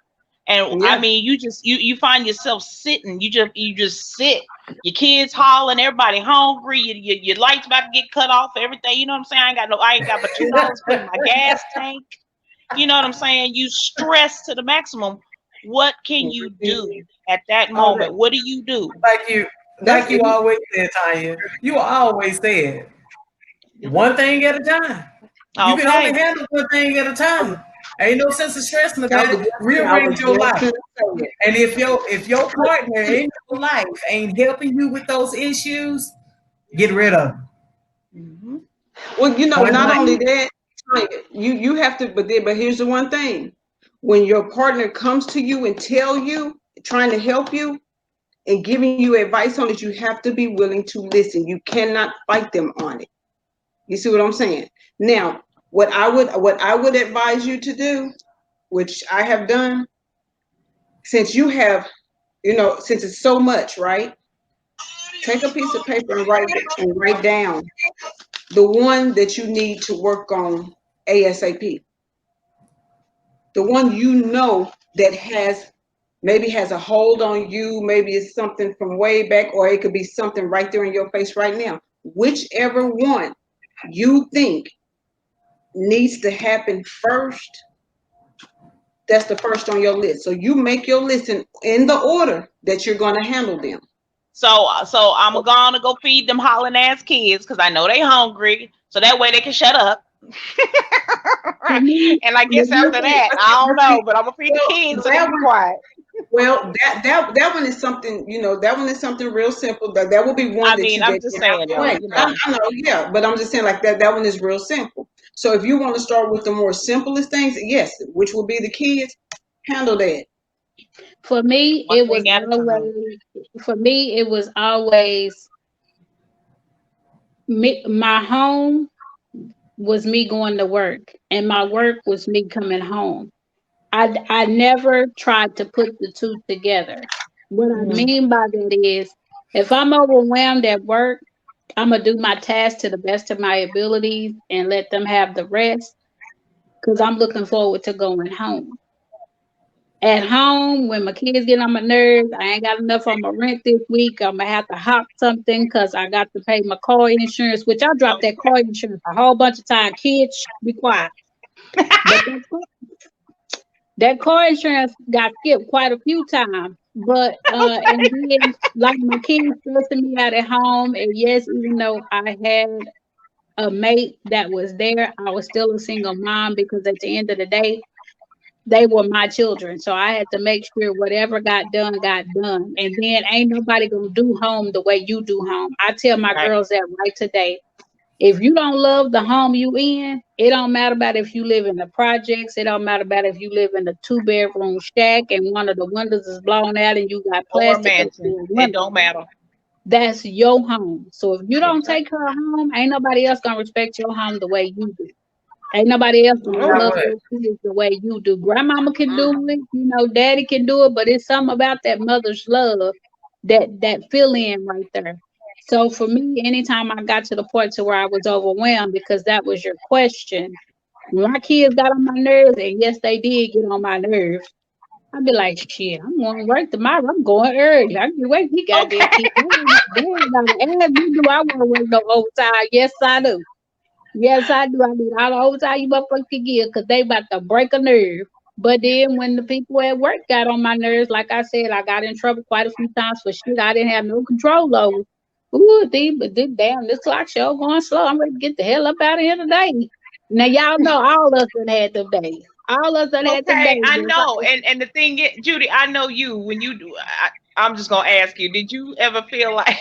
And I yeah. mean, you find yourself sitting. You just sit. Your kids hollering, everybody hungry. Your lights about to get cut off. Everything. You know what I'm saying? I ain't got but $2 put in my gas tank. You know what I'm saying? You stress to the maximum. What can you do at that All that. moment? What do you do? Like you, That's like you it. always said, Tanya. You always said one thing at a time. You can only Okay. handle one thing at a time. Ain't no sense of stressing I about was it. just, I was Rearrange your just life. gonna say it. And if your partner in your life ain't helping you with those issues, get rid of them. Mm-hmm. Well, Point not blank. only that, you have to, but here's the one thing: when your partner comes to you and tell you, trying to help you and giving you advice on it, you have to be willing to listen. You cannot fight them on it. You see what I'm saying? Now, what I would advise you to do, which I have done, since you have, since it's so much, right? Take a piece of paper and write down the one that you need to work on ASAP. The one that maybe has a hold on you, maybe it's something from way back, or it could be something right there in your face right now. Whichever one you think needs to happen first, that's the first on your list. So you make your list in the order that you're going to handle them. So I'm gonna go feed them hollering ass kids because I know they hungry. So that way they can shut up. For me, And I guess after that, I don't know, but I'm gonna feed the kids so they That can be one, quiet. well, that one is something, that one is something real simple. That will be one I that mean, you I'm get just out saying the though, way. I know, yeah, but I'm just saying like that one is real simple. So if you want to start with the more simplest things, yes, which will be the kids, handle that. for me, one thing at a time. it was always my home was me going to work, and my work was me coming home. I never tried to put the two together. What I Mm. mean by that is, if I'm overwhelmed at work, I'm gonna do my task to the best of my abilities and let them have the rest. because I'm looking forward to going home. At home, when my kids get on my nerves, I ain't got enough on my rent this week. I'm gonna have to hop something because I got to pay my car insurance, which I dropped that car insurance a whole bunch of times. Kids, be quiet. But that car insurance got skipped quite a few times. But and then like my kids stressing me out at home. And yes, even though I had a mate that was there, I was still a single mom because at the end of the day, they were my children. So I had to make sure whatever got done got done. And then ain't nobody gonna do home the way you do home. I tell my Right. girls that right today. If you don't love the home you in, it don't matter about if you live in the projects. It don't matter about if you live in a 2-bedroom shack and one of the windows is blown out and you got Or a plastic up mansion. your It window. don't matter. That's your home. So if you don't Exactly. take her home, ain't nobody else gonna respect your home the way you do. Ain't nobody else You gonna know love what? your kids the way you do. Grandmama can do it, daddy can do it, but it's something about that mother's love that fill in right there. So for me, anytime I got to the point to where I was overwhelmed, because that was your question, when my kids got on my nerves, and yes, they did get on my nerves, I'd be like, shit, I'm going to work tomorrow. I'm going early. I can wait. He got there, Okay. kids. They ain't gotta ask me, do I want to work no overtime? Yes, I do. Yes, I do. I need all the overtime you motherfuckers can give because they about to break a nerve. But then when the people at work got on my nerves, like I said, I got in trouble quite a few times for shit I didn't have no control over. Ooh, but this damn this clock show going slow. I'm ready to get the hell up out of here today. Now y'all know all of us done had them days. All of us done had them Okay, days. I know. And the thing is, Judy, I know you when you do I'm just gonna ask you, did you ever feel like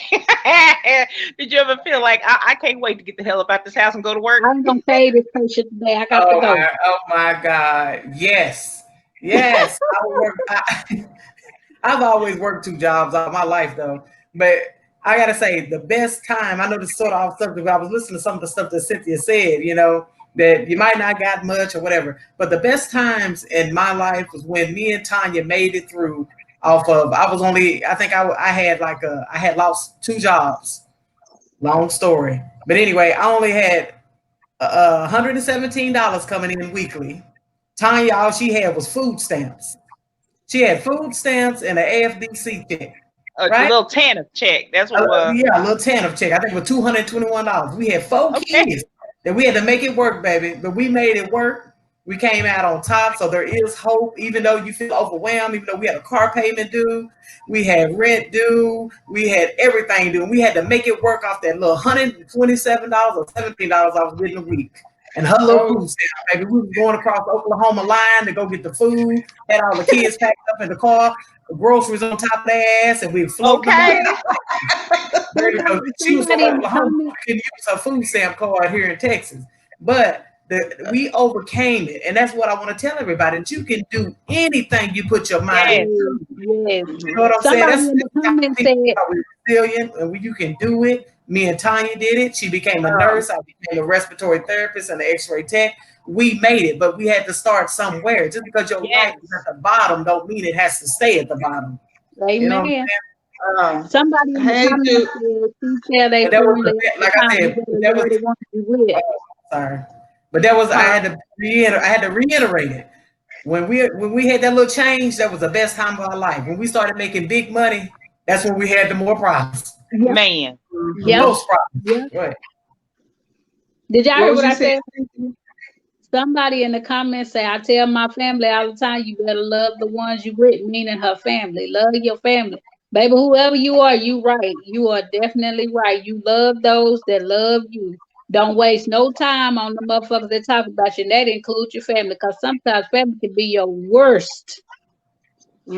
did you ever feel like I can't wait to get the hell up out this house and go to work? I ain't gonna pay this patient today. I got to Oh go. my, oh my God. Yes. Yes. I've always worked two jobs all my life though. But I gotta say, the best time, I know this is sort of off subject, but I was listening to some of the stuff that Cynthia said, that you might not got much or whatever. But the best times in my life was when me and Tanya made it through off of I was only I think I had I had lost two jobs. Long story. But anyway, I only had $117 coming in weekly. Tanya, all she had was food stamps. She had food stamps and an AFDC check, A right? little TANF check. That's what it was. Yeah, a little TANF check. I think it was $221. We had four Okay. kids that we had to make it work, baby. But we made it work. We came out on top. So there is hope, even though you feel overwhelmed, even though we had a car payment due, we had rent due, we had everything due. And we had to make it work off that little $127 or $17 I was getting a week. And her little Oh, food stamp, baby. We was going across the Oklahoma line to go get the food, had all the kids packed up in the car, the groceries on top of their ass, and we floating them Okay. around. She was from Somebody in the Oklahoma. comments, She couldn't use her food stamp card here in Texas. But we overcame it. And that's what I want to tell everybody, that you can do anything you put your mind Yes. yes, to. yes. You know what I'm saying? Somebody That's in the how comments people said, are resilient and you can do it. Me and Tanya did it. She became a nurse. I became a respiratory therapist and an x-ray tech. We made it, but we had to start somewhere. Just because your life is Yes. at the bottom don't mean it has to stay at the bottom. You know what I'm Amen. um, Somebody in the hey, comments dude. said, she tell they But that was family all the like I time, you said, better that was love the one you with. sorry. But that was Huh? I had to reiterate it. When we had that little change, that was the best time of our life. When we started making big money, that's when we had the more problems. Yep, Man. The yep, Mhm. most problems. yep. Right. Did y'all What hear was what you I saying? said? Somebody in the comments say, I tell my family all the time, you better love the ones you with, meaning her family. Love your family. Baby, whoever you are, you right. You are definitely right. You love those that love you. Don't waste no time on the motherfuckers that talk about you. And that includes your family. Because sometimes family can be your worst.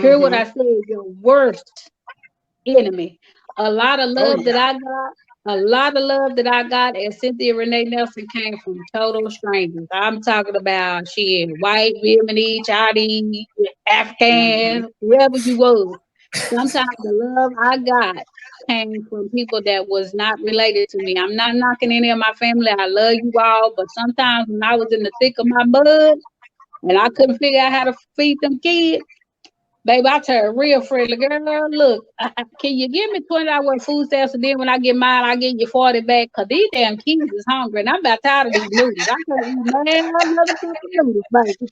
Hear what I Mm-hmm. said, your worst enemy. A lot of Oh love that yeah. I got, a lot of love that I got and Cynthia Renee Nelson came from total strangers. I'm talking about shit, white, Vietnamese, Chinese, Mm-hmm. Afghan, whoever you was. Sometimes the love I got came from people that was not related to me. I'm not knocking any of my family. I love you all, but sometimes when I was in the thick of my bud and I couldn't figure out how to feed them kids, Baby, I turned real friendly. Girl, look, can you give me $20 worth of food stamps? And then when I get mine, I give you 40 back. Because these damn kids is hungry. And I'm about tired of these noodles. I can't eat another cup of noodles, baby.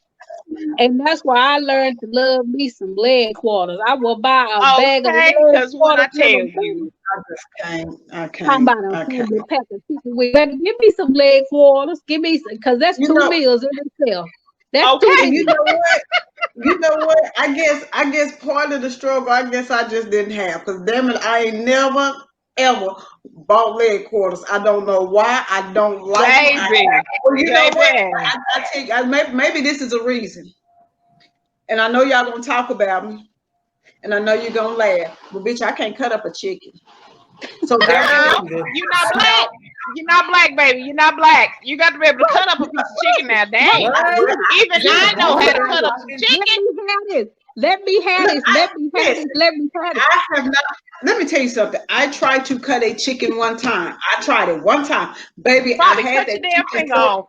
And that's why I learned to love me some leg quarters. I will buy a bag of Okay, leg because when I quarters tell with them you, too. I just can't. I I'm can't. about a I can't. family pack of chicken wings. Baby, give me some leg quarters. Give me some, because that's You two know, meals in itself. That's two okay, and you meals. know what? You know what? I guess part of the struggle, I guess I just didn't have. Because damn it, I ain't never ever bought leg quarters. I don't know why. I don't like them. baby, Well, you know what? baby. I think maybe this is a reason. And I know y'all gonna talk about me, and I know you're gonna laugh. But bitch, I can't cut up a chicken. So therefore, Girl, you're not black. You're not black, baby. You're not black. You got to be able to cut up a piece of chicken now. Wait, Dang. What? wait. Even I know how to cut up some Let chicken. me have this. Let me have look, this. Let me have this. listen, Let me have it. I have not. Let me tell you something. I tried to cut a chicken one time. I tried it one time, baby. I Probably had cut that your damn chicken finger so. off.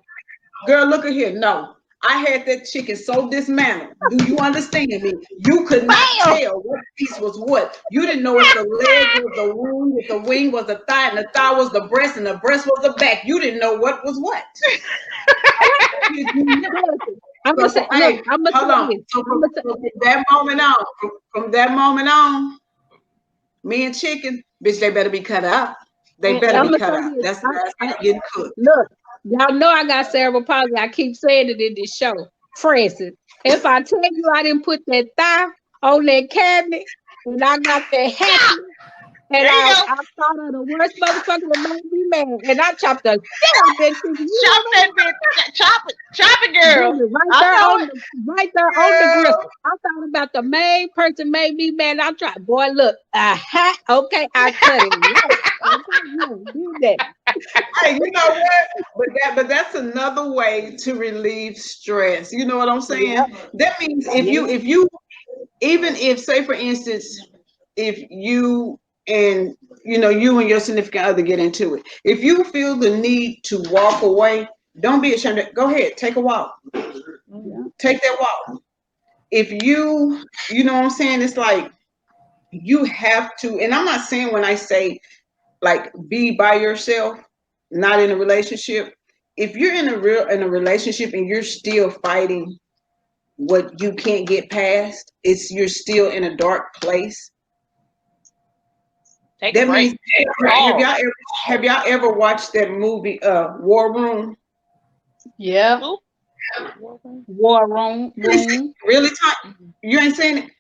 Girl, look at here. No, I had that chicken so dismantled. Do you understand me? You could not Bam! tell what piece was what. You didn't know if the leg was the wing, if the wing was the thigh, and the thigh was the breast, and the breast was the back. You didn't know what was what. I kid you not. Listen, I'm gonna So say, from, look, hey, I'm gonna hold say on. this. So I'm gonna say, from that moment on, from that moment on, me and chicken, bitch, they better be cut up. They better I'm be gonna cut say up. this. That's not getting cooked. Look, y'all know I got cerebral palsy. I keep saying it in this show. Francis, if I tell you I didn't put that thigh on that cabinet and I got that hatchet and There you go. I thought of the worst motherfucker that made me mad and I chopped the shit out that chicken. You Chop know that bitch. Chop it, girl. baby, I know it. right there on the gristle. I thought about the main person made me mad. I tried, boy, look, okay, I cut it right. Okay, yeah, do that. Hey, you know what? But that's another way to relieve stress. You know what I'm Yep, saying? That means yep. if you even if say for instance, if you and you and your significant other get into it, if you feel the need to walk away, don't be ashamed. Go ahead, take a walk. Yeah. Take that walk. If you know what I'm saying, it's like you have to, and I'm not saying when I say like be by yourself, not in a relationship. If you're in a relationship and you're still fighting what you can't get past, it's you're still in a dark place. Take a That means break. have Pause. y'all ever have y'all ever watched that movie War Room? Yeah. Oop. War room, room. Really time you ain't seen it?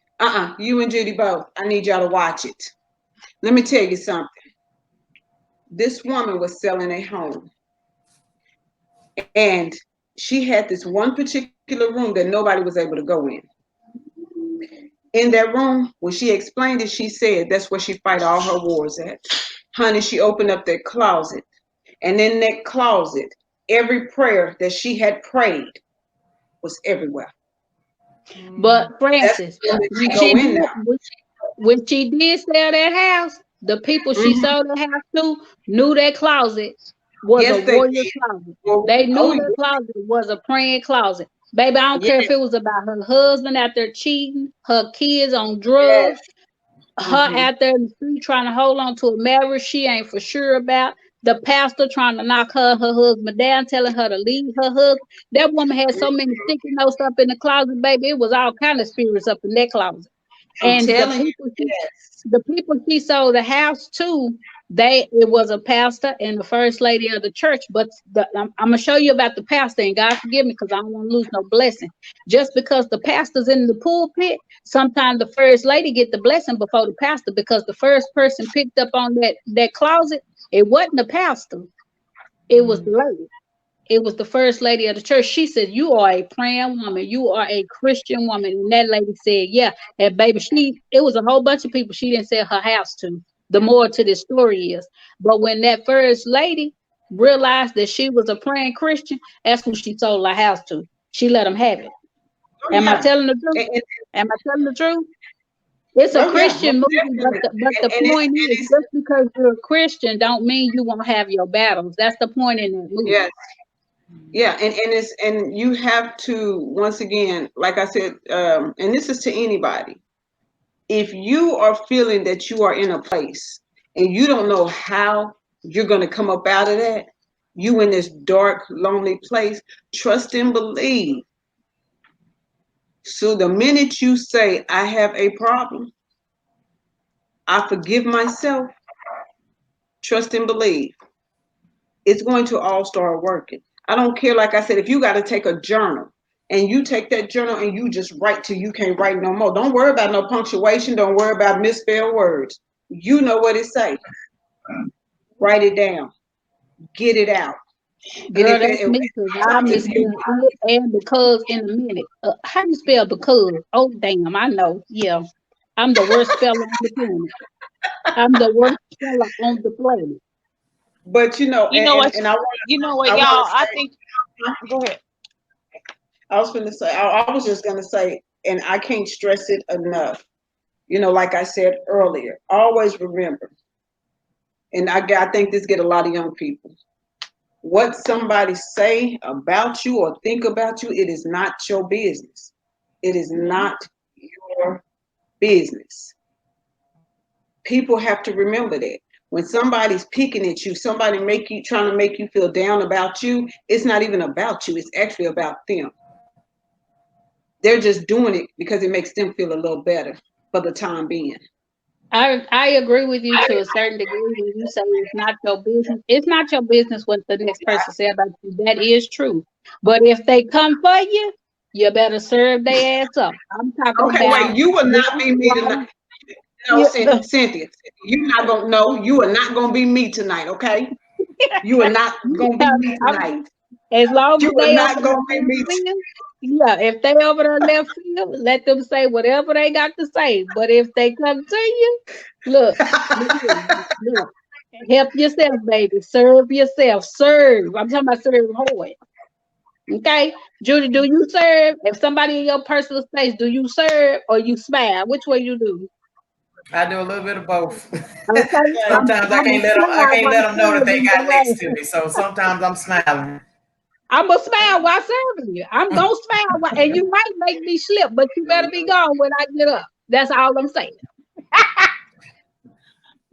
You and Judy both. I need y'all to watch it. Let me tell you something. This woman was selling a home and she had this one particular room that nobody was able to go in. In that room, when she explained it, she said that's where she fight all her wars at. Honey, she opened up that closet, and in that closet, every prayer that she had prayed was everywhere. But That's Francis, the room that when she go she in did now. when she did sell that house, the people she Hmm. sold the house to knew that closet was a Yes, they warrior did. closet. Well, They oh, knew that closet was a praying closet. Baby, I don't care yes, if it was about her husband out there cheating, her kids on yes. drugs, her Hmm. out there in the street trying to hold on to a marriage she ain't for sure about. The pastor trying to knock her husband down, telling her to leave her husband. That woman had so many sticky notes up in the closet, baby. It was all kind of spirits up in that closet. I'm And telling you, yes. the people she sold the house to, it was a pastor and the first lady of the church. But I'm gonna show you about the pastor, and God forgive me because I don't want to lose no blessing. Just because the pastor's in the pulpit, sometimes the first lady get the blessing before the pastor because the first person picked up on that closet. It wasn't the pastor, it was the lady. It was the first lady of the church. She said, "You are a praying woman. You are a Christian woman." And that lady said, "Yeah." And baby, it was a whole bunch of people she didn't sell her house to. The more to this story is, but when that first lady realized that she was a praying Christian, that's who she sold her house to. She let them have it. Oh Am I yeah. telling the truth? And, Am I telling the truth? It's a oh yeah, most Christian movie, but definitely. the And point is, it's just because you're a Christian, don't mean you won't have your battles. That's the point in that movie. yeah. Yeah, and you have to once again, like I said, and this is to anybody. If you are feeling that you are in a place and you don't know how you're going to come up out of that, you in this dark, lonely place, trust and believe. So the minute you say, I have a problem, I forgive myself, trust and believe, it's going to all start working. I don't care, like I said, if you got to take a journal and you take that journal and you just write till you can't write no more. Don't worry about no punctuation. Don't worry about misspelled words. You know what it say. Write it down. Get it out. And Girl, that's me because I misspell it and because in a minute. How you spell because? Oh, damn, I know. Yeah. I'm the worst speller on the planet. I'm the worst speller on the planet. but you know, You know what? and I You know what, want y'all? to I say, think. Go ahead. I was going to say, I was just going to say, and I can't stress it enough. You know, like I said earlier, always remember, and I think this get a lot of young people. What somebody say about you or think about you, it is not your business. It is not your business. People have to remember that. When somebody's picking at you, somebody trying to make you feel down about you, it's not even about you. It's actually about them. They're just doing it because it makes them feel a little better for the time being. I agree with you to a certain degree when you say it's not your business. It's not your business what the next person say about you. That is true. But if they come for you, you better serve their ass up. I'm talking Okay, about wait, you will not be me why tonight. No, you, Cynthia, you're not gonna no, you are not gonna be me tonight, okay? You are not gonna be me tonight. as long You as are they over not there gonna be left me. field, yeah, if they over there left field, let them say whatever they got to say. But if they come to you, look, look, look, help yourself, baby. Serve yourself. Serve. I'm talking about serve hard. Okay, Judy, do you serve? If somebody in your personal space, do you serve or you smile? Which way you do? I do a little bit of both. Okay, Sometimes I'm a I smile can't while let them know that they serving got your next ass. to me. So sometimes I'm smiling. I'm gonna smile while serving you. I'm gonna smile, and you might make me slip, but you better be gone when I get up. That's all I'm saying.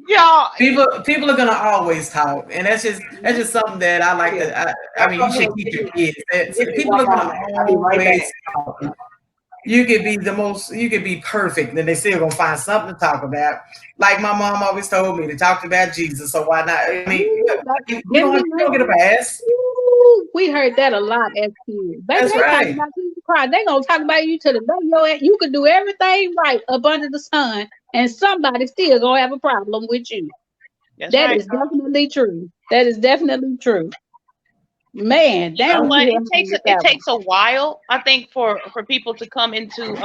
Y'all, People are gonna always talk, and that's just something that I like to. I mean, Go you should ahead, teach your give kids that me people one are gonna moment. I'll be right back. always talk. You could be perfect, then they still gonna find something to talk about. Like my mom always told me to talk about Jesus, so why not? I mean, Ooh, didn't we you learn don't get a that? pass. Ooh, we heard that a lot as kids. Baby, That's they talk right. about you cry. They gonna talk about you to the day your ass. You could do everything right up under the sun, and somebody still gonna have a problem with you. that's That right. is definitely true. That is definitely true. Man, You know down what? here with It that one. takes a while, I think, for people to come into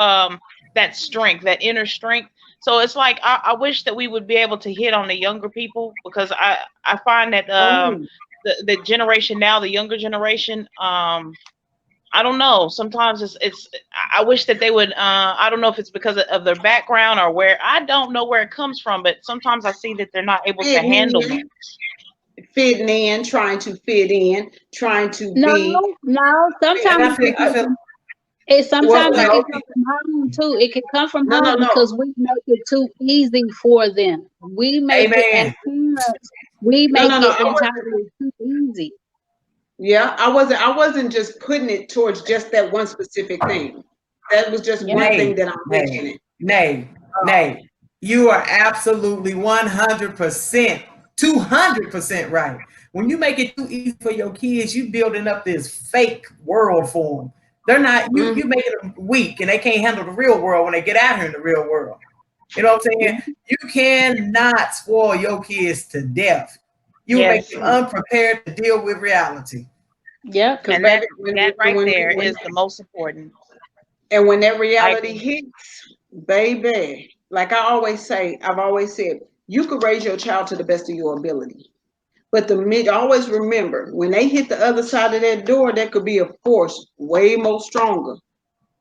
that strength, that inner strength. So it's like I wish that we would be able to hit on the younger people, because I find that Oh, the generation now, the younger generation, I don't know. Sometimes it's I wish that they would. I don't know if it's because of their background or where. I don't know where it comes from, but sometimes I see that they're not able to fitting handle in, that. fitting in, trying to fit in, trying to No, be. no. And Sometimes it can I come feel from Well, sometimes it no, can come from home too. It can come from no, no, home no. because we make it too easy for them. We make it as amen. parents, we No, make no, no. it I was entirely too easy. Yeah, I wasn't just putting it towards just that one specific thing. That was just Yeah. one thing Nay, that I'm nay, mentioning. nay, nay. You are absolutely 100%, 200% right. When you make it too easy for your kids, you building up this fake world for them. They're not, Mhm. you making them weak and they can't handle the real world when they get out here in the real world. You know what I'm saying? You cannot spoil your kids to death. You will make Yes, them unprepared to deal with reality. Yeah. Because and that baby, that right there is the most important. when that I reality agree. hits, baby, like I've always said, you could raise your child to the best of your ability. But always remember, when they hit the other side of that door, there could be a force way more stronger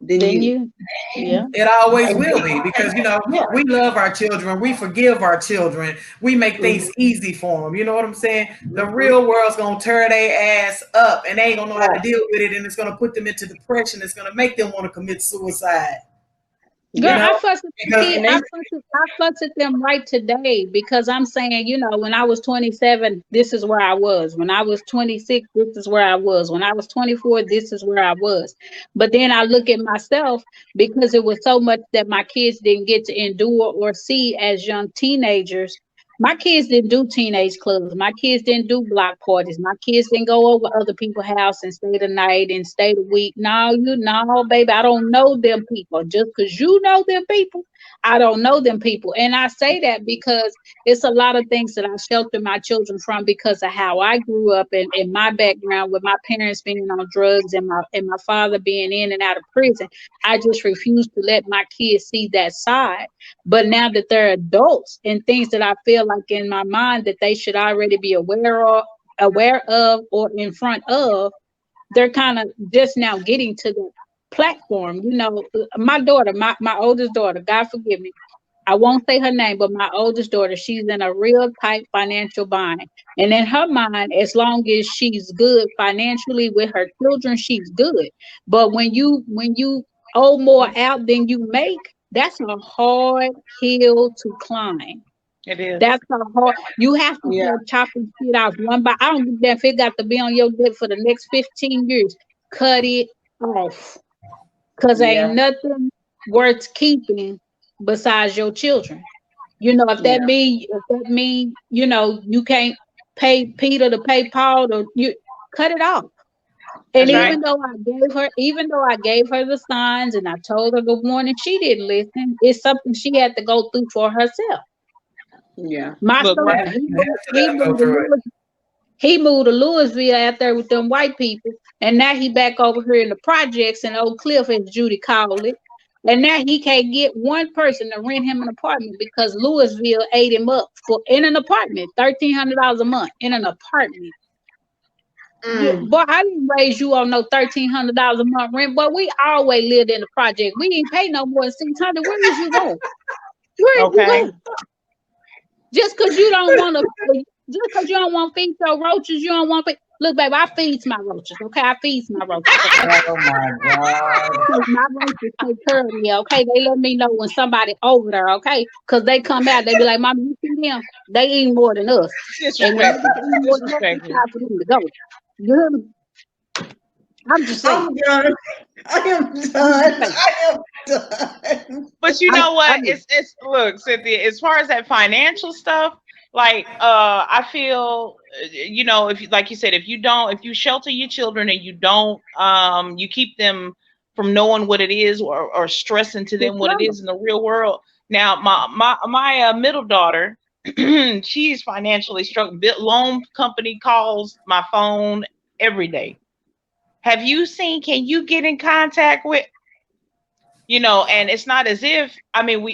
than Then you. you, yeah. It always And will be because yeah. we love our children, we forgive our children, we make things Mhm. easy for them. You know what I'm saying? The Mhm. real world's gonna tear their ass up, and they ain't gonna know how to Right. deal with it, and it's gonna put them into depression. It's gonna make them want to commit suicide. Girl, You know, I fuss with the because kid. And they, I fuss with them right today because I'm saying, when I was 27, this is where I was. When I was 26, this is where I was. When I was 24, this is where I was. But then I look at myself because it was so much that my kids didn't get to endure or see as young teenagers. My kids didn't do teenage clubs. My kids didn't do block parties. My kids didn't go over other people's house and stay the night and stay the week. No, baby, I don't know them people. Just because you know them people, I don't know them people. And I say that because it's a lot of things that I shelter my children from because of how I grew up and my background with my parents being on drugs and my father being in and out of prison. I just refuse to let my kids see that side. But now that they're adults and things that I feel like in my mind that they should already be aware of or in front of, they're kind of just now getting to the platform. My daughter, my oldest daughter, God forgive me, I won't say her name, but my oldest daughter, she's in a real tight financial bind. And in her mind, as long as she's good financially with her children, she's good. But when you owe more out than you make, that's a hard hill to climb. It is. That's a hard. You have to yeah, start chopping shit off one by. I don't give a damn if it got to be on your debt for the next 15 years. Cut it off, cause ain't yeah, nothing worth keeping besides your children. If that yeah, mean if that mean you can't pay Peter to pay Paul to you cut it off. And That's yeah, right. even though I gave her the signs and I told her good morning, she didn't listen. It's something she had to go through for herself. yeah, My Look, son, right. you have to let them go through it. he moved to Louisville out there with them white people, and now he back over here in the projects in Oak Cliff, as Judy called it. And now he can't get one person to rent him an apartment because Louisville ate him up for in an apartment, $1,300 a month in an apartment. mm, Boy, I didn't raise you on no $1,300 a month rent, but we always lived in the project. We ain't pay no more than 600. Where is you going? Where is you Okay. going? Just because you don't want to, just because you don't want to feed your roaches, you don't want to. Look, baby, I feeds my roaches. Okay, I feeds my roaches. Okay, Oh my God. because my roaches take care of me. Okay, they let me know when somebody over there. Okay, because they come out, they be like, "Mama, you see them? They eat more than us." And when they get Disrespectful. to eat more than us, it's Disrespectful. time for them to go. You hear me? I'm just saying. I'm done. I am I'm just done. saying. I am done. But you I'm, know what? I'm It's look, Cynthia, as far as that financial stuff, like I feel if like you said, if you shelter your children and you don't you keep them from knowing what it is or stressing to just them what it tell is in the real world. Now my middle daughter, she's financially struggling. Loan company calls my phone every day. Have you seen, can you get in contact with, and it's not as if, I mean,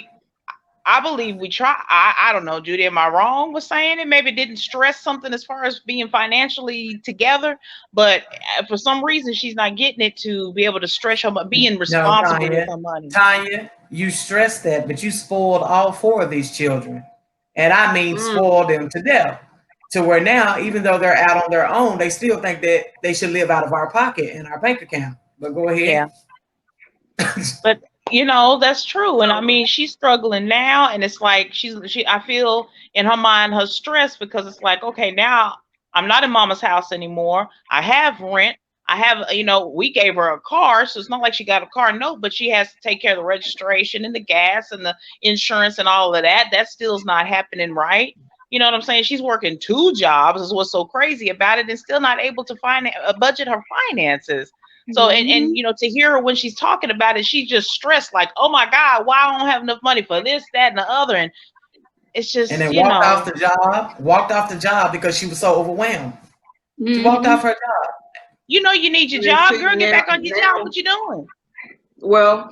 I believe we try. I don't know, Judy. Am I wrong with saying it? Maybe it didn't stress something as far as being financially together, but for some reason she's not getting it to be able to stretch her, being No, responsible with Tanya. her money. Tanya, you stressed that, but you spoiled all four of these children. And I mean Mm, spoiled them to death. To where now, even though they're out on their own, they still think that they should live out of our pocket and our bank account. But go Yeah, ahead. but that's true. And I mean, she's struggling now, and it's like she. I feel in her mind her stress because it's like, okay, now I'm not in mama's house anymore. I have rent. I have, we gave her a car, so it's not like she got a car note, but she has to take care of the registration and the gas and the insurance and all of that. That still is not happening right. You know what I'm saying? She's working two jobs, is what's so crazy about it, and still not able to budget her finances. So and Mhm. to hear her when she's talking about it, she's just stressed, like, oh my God, why I don't have enough money for this, that, and the other. And it's And just, then walked off the job because she was so overwhelmed. She walked off Mhm. her job. you need your and job, see girl. Get now, back on your job. What you doing? well,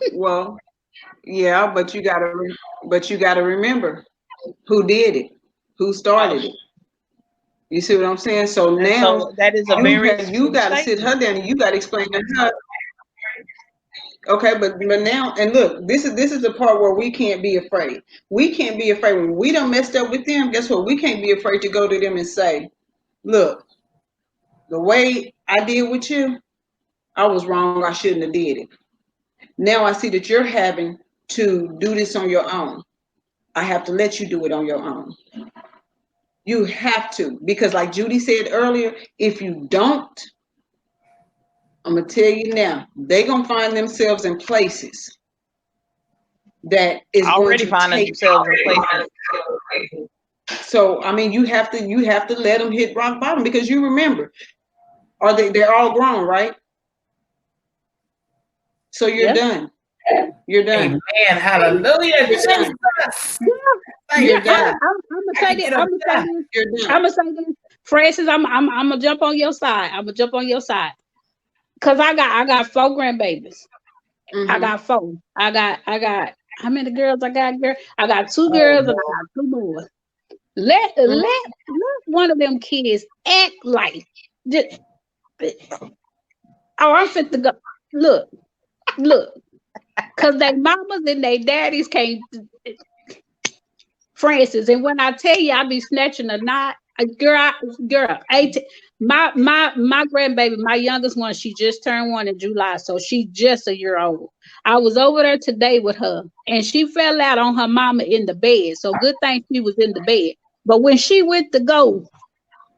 yeah, but you gotta remember who did it, who Oh, started it. You see what I'm saying? So and now so that is a very you true got to sit her statement. down and you got to explain to her. Okay, but now and look, this is the part where we can't be afraid. We can't be afraid when we done messed up with them. Guess what? We can't be afraid to go to them and say, "Look, the way I did with you, I was wrong. I shouldn't have did it. Now I see that you're having to do this on your own. I have to let you do it on your own. You have to, because like Judy said earlier, if you don't, I'm gonna tell you now, they're gonna find themselves in places that is going Already to finding take. themselves in places. So I mean, you have to let them hit rock bottom, because you remember, they're all grown, right? So you're Yeah. done. You're done. Amen. Hallelujah. You're done. Jesus. Yeah, You're Thank I'm, God. done. I'm, I'm gonna I say can this. get I'm over gonna say that. this. You're I'm done. gonna say this, Francis. I'm gonna jump on your side. I'm gonna jump on your side, cause I got 4 grandbabies. I Mm-hmm. got 4. I got how many girls? I got 2 Oh, girls and I Lord. got 2 boys. Let one of them kids act like. Just, oh, I'm fit to go. Look, look, cause they mamas and they daddies can't. Francis, and when I tell you I be snatching a knot, girl, 18, my grandbaby, my youngest one, she just turned 1 in July, so she just a year old. I was over there today with her, and she fell out on her mama in the bed. So good thing she was in the bed. But when she went to go,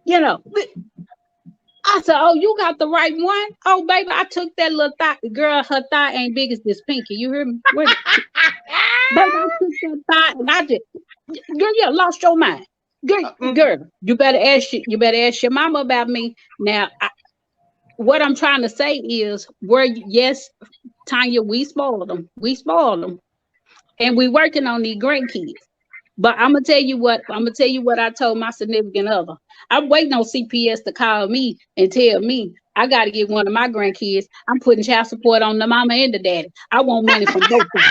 you know, I said, "Oh, you got the right one." Oh, baby, I took that little thigh. Girl, her thigh ain't big as this pinky. You hear me? Baby, I took that thigh and I just, girl, you lost your mind. Girl, you better ask your mama about me. Now, what I'm trying to say is, yes, Tanya, we spoiled them, and we working on these grandkids. But I'm gonna tell you what I told my significant other. I'm waiting on CPS to call me and tell me I got to get one of my grandkids. I'm putting child support on the mama and the daddy. I want money from both of them.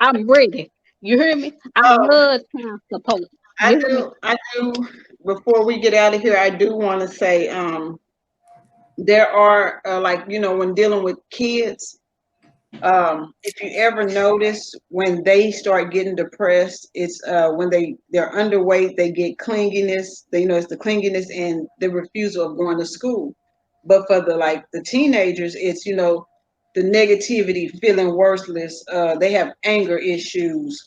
I'm ready. You hear me? I Oh, love child support. I You hear me? do. I do. Before we get out of here, I do want to say, there are, like, when dealing with kids, if you ever notice when they start getting depressed, it's when they're underweight, they get clinginess. It's the clinginess and the refusal of going to school. But for the teenagers, it's the negativity, feeling worthless. They have anger issues,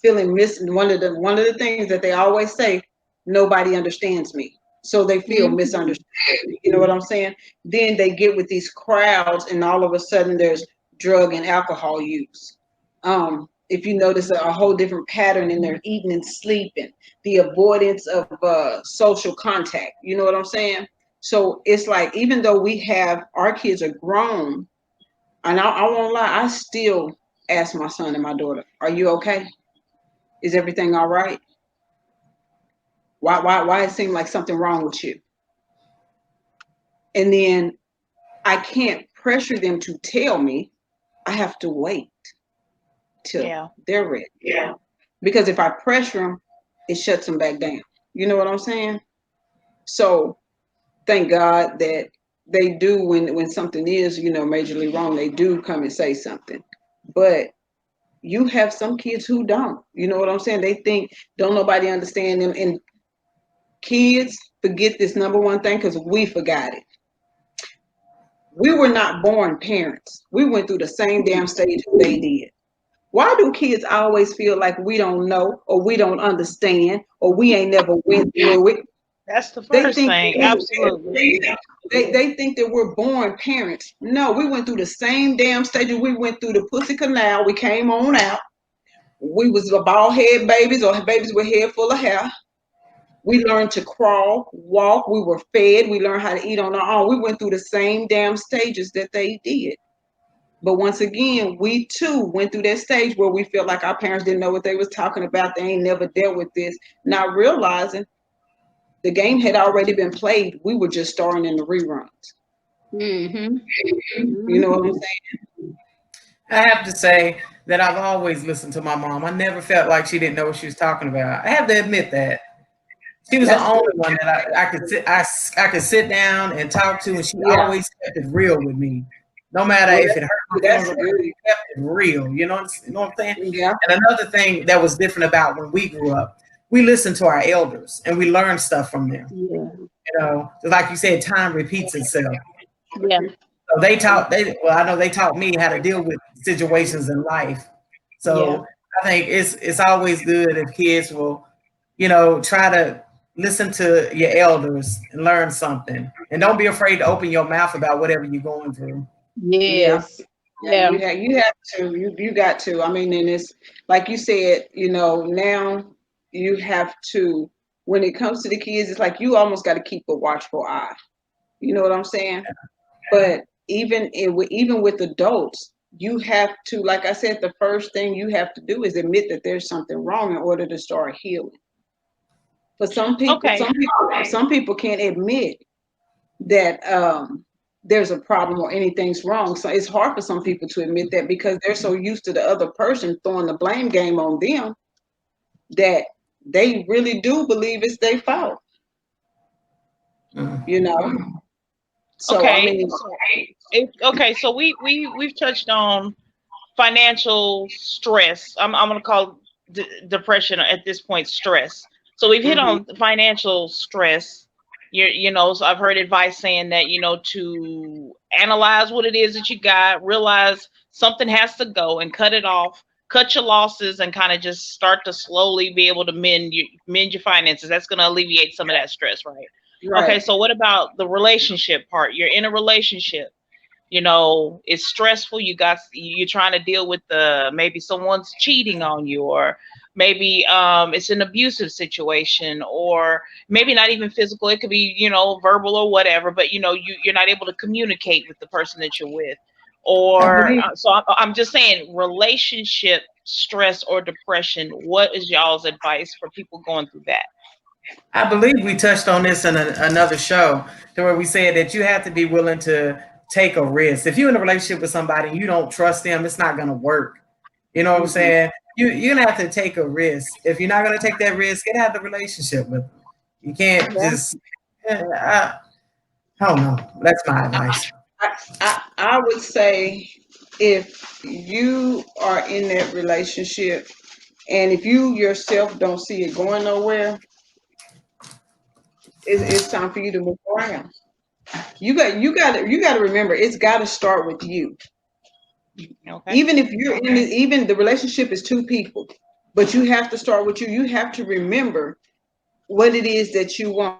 feeling missing. One of the things that they always say, nobody understands me. So they feel Mhm. misunderstood. You know what I'm saying? Then they get with these crowds, and all of a sudden there's drug and alcohol use. If you notice a whole different pattern in their eating and sleeping, the avoidance of social contact. You know what I'm saying? So it's like, even though our kids are grown, and I won't lie, I still ask my son and my daughter, "Are you okay? Is everything all right? Why it seem like something wrong with you?" And then I can't pressure them to tell me. I have to wait till Yeah. they're ready. Yeah. Because if I pressure them, it shuts them back down. You know what I'm saying? So thank God that they do, when something is, majorly wrong, they do come and say something. But you have some kids who don't. You know what I'm saying? They think don't nobody understand them. And kids forget this number one thing, because we forgot it. We were not born parents. We went through the same damn stage they did. Why do kids always feel like we don't know, or we don't understand, or we ain't never went through it? That's the They first think thing. Absolutely. they think that we're born parents. No, we went through the same damn stages. We went through the pussy canal. We came on out. We was a bald head babies, or babies with head full of hair. We learned to crawl, walk. We were fed. We learned how to eat on our own. We went through the same damn stages that they did. But once again, we too went through that stage where we felt like our parents didn't know what they was talking about. They ain't never dealt with this. Not realizing the game had already been played. We were just starring in the reruns. Mhm. You know Mhm. what I'm saying? I have to say that I've always listened to my mom. I never felt like she didn't know what she was talking about. I have to admit that. She was the That's only good. one that I could sit down and talk to, and she Yeah. always kept it real with me. No matter Well, if it hurt my that's feelings or not, good. she kept it real. You know what I'm saying? Yeah. And another thing that was different about when we grew up, we listened to our elders and we learned stuff from them. Yeah. Just like you said, time repeats itself. Yeah. So I know they taught me how to deal with situations in life. Yeah. So I think it's always good if kids will, try to listen to your elders and learn something. And don't be afraid to open your mouth about whatever you're going through. Yeah. Yes. Yeah, Yeah. you have to you got to. I mean, and it's like you said, now you have to when it comes to the kids, it's like you almost got to keep a watchful eye. You know what I'm saying? But even with adults, you have to, like I said, the first thing you have to do is admit that there's something wrong in order to start healing. For Okay. some people can't admit that there's a problem or anything's wrong. So it's hard for some people to admit that because they're so used to the other person throwing the blame game on them that they really do believe it's their fault. Mm. You know. So I Okay. mean, Okay. So we've touched on financial stress. I'm going to call depression at this point stress. So we've hit mhm, on financial stress. So I've heard advice saying that, to analyze what it is that you got, realize something has to go and cut it off, cut your losses and kind of just start to slowly be able to mend your finances. That's going to alleviate some of that stress, right? Okay, right. so what about the relationship part? You're in a relationship, it's stressful. You're trying to deal with maybe someone's cheating on you, or maybe it's an abusive situation, or maybe not even physical. It could be, verbal or whatever, but you're not able to communicate with the person that you're with. I Or believe so I'm just saying, relationship stress or depression, what is y'all's advice for people going through that? I believe we touched on this in another show, to where we said that you have to be willing to take a risk. If you're in a relationship with somebody and you don't trust them, it's not going to work. You know what I'm mhm, saying? You're going to have to take a risk. If you're not going to take that risk, get out of the relationship with them. You can't Yeah. just, I don't know. That's my advice. I would say if you are in that relationship and if you yourself don't see it going nowhere, it's time for you to move around. You got to remember it's got to start with you. Okay. Even if you're in it, even the relationship is two people, but you have to start with you. You have to remember what it is that you want.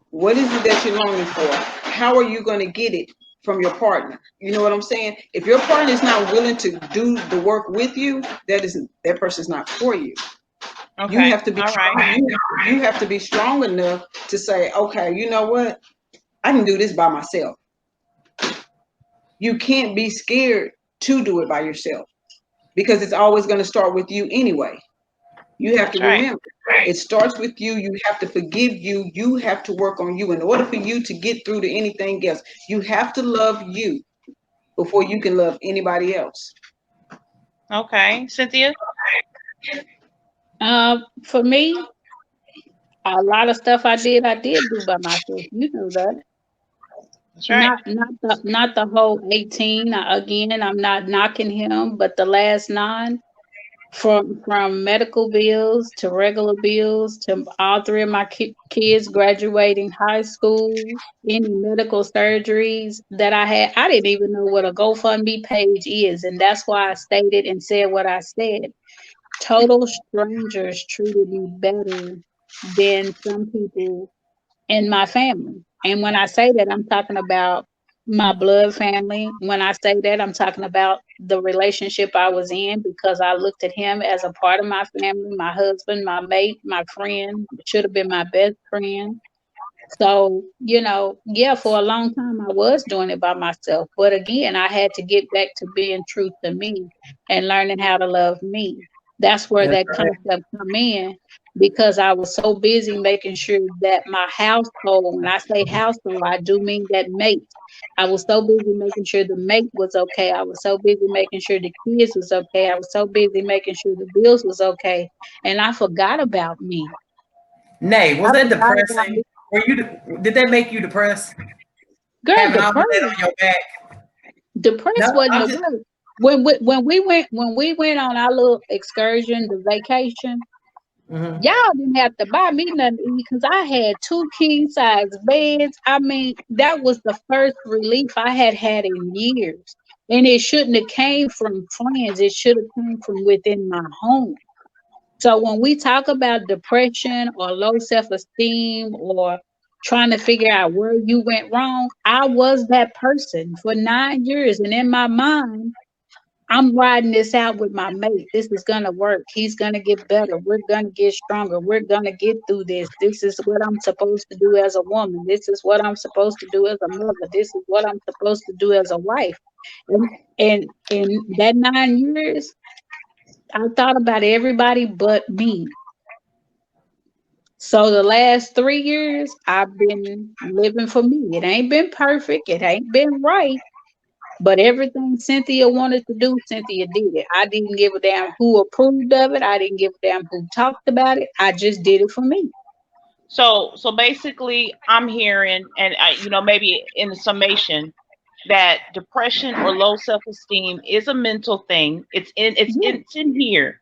What is it that you're longing for? How are you going to get it from your partner? You know what I'm saying? If your partner is not willing to do the work with you, that person's not for you. You Okay. have to be All right. strong. You have to be strong enough to say, okay, you know what? I can do this by myself. You can't be scared to do it by yourself because it's always going to start with you anyway. You have to That's right. remember, it starts with you. You have to forgive you. You have to work on you in order for you to get through to anything else. You have to love you before you can love anybody else. Okay. Cynthia? For me, a lot of stuff I did do by myself. You know that. That's right. Not the whole 18. Again, I'm not knocking him, but the last 9, from medical bills to regular bills to all 3 of my kids graduating high school, any medical surgeries that I had. I didn't even know what a GoFundMe page is, and that's why I stated and said what I said. Total strangers treated me better than some people in my family. And when I say that, I'm talking about my blood family. When I say that, I'm talking about the relationship I was in because I looked at him as a part of my family, my husband, my mate, my friend, should have been my best friend. So, yeah, for a long time I was doing it by myself. But again, I had to get back to being true to me and learning how to love me. That's where That's that right. concept come in because I was so busy making sure that my household, when I say household, I do mean that mate. I was so busy making sure the mate was okay. I was so busy making sure the kids was okay. I was so busy making sure the bills was okay. And I forgot about me. Nay, I was that forgot about depressing? me. Did that make you depressed? Girl, Having all of depressed. that on your back? Depressed No, wasn't I'm the just. word. When we went on our little excursion, the vacation, Mhm. y'all didn't have to buy me nothing to eat because I had 2 king size beds. I mean, that was the first relief I had had in years. And it shouldn't have came from friends. It should have come from within my home. So when we talk about depression or low self-esteem or trying to figure out where you went wrong, I was that person for 9 years. And in my mind, I'm riding this out with my mate. This is gonna work. He's gonna get better. We're gonna get stronger. We're gonna get through this. This is what I'm supposed to do as a woman. This is what I'm supposed to do as a mother. This is what I'm supposed to do as a wife. And in that 9 years, I thought about everybody but me. So the last 3 years, I've been living for me. It ain't been perfect. It ain't been right. But everything Cynthia wanted to do, Cynthia did it. I didn't give a damn who approved of it. I didn't give a damn who talked about it. I just did it for me. So basically, I'm hearing, and maybe in the summation, that depression or low self-esteem is a mental thing. Yeah, It's in here,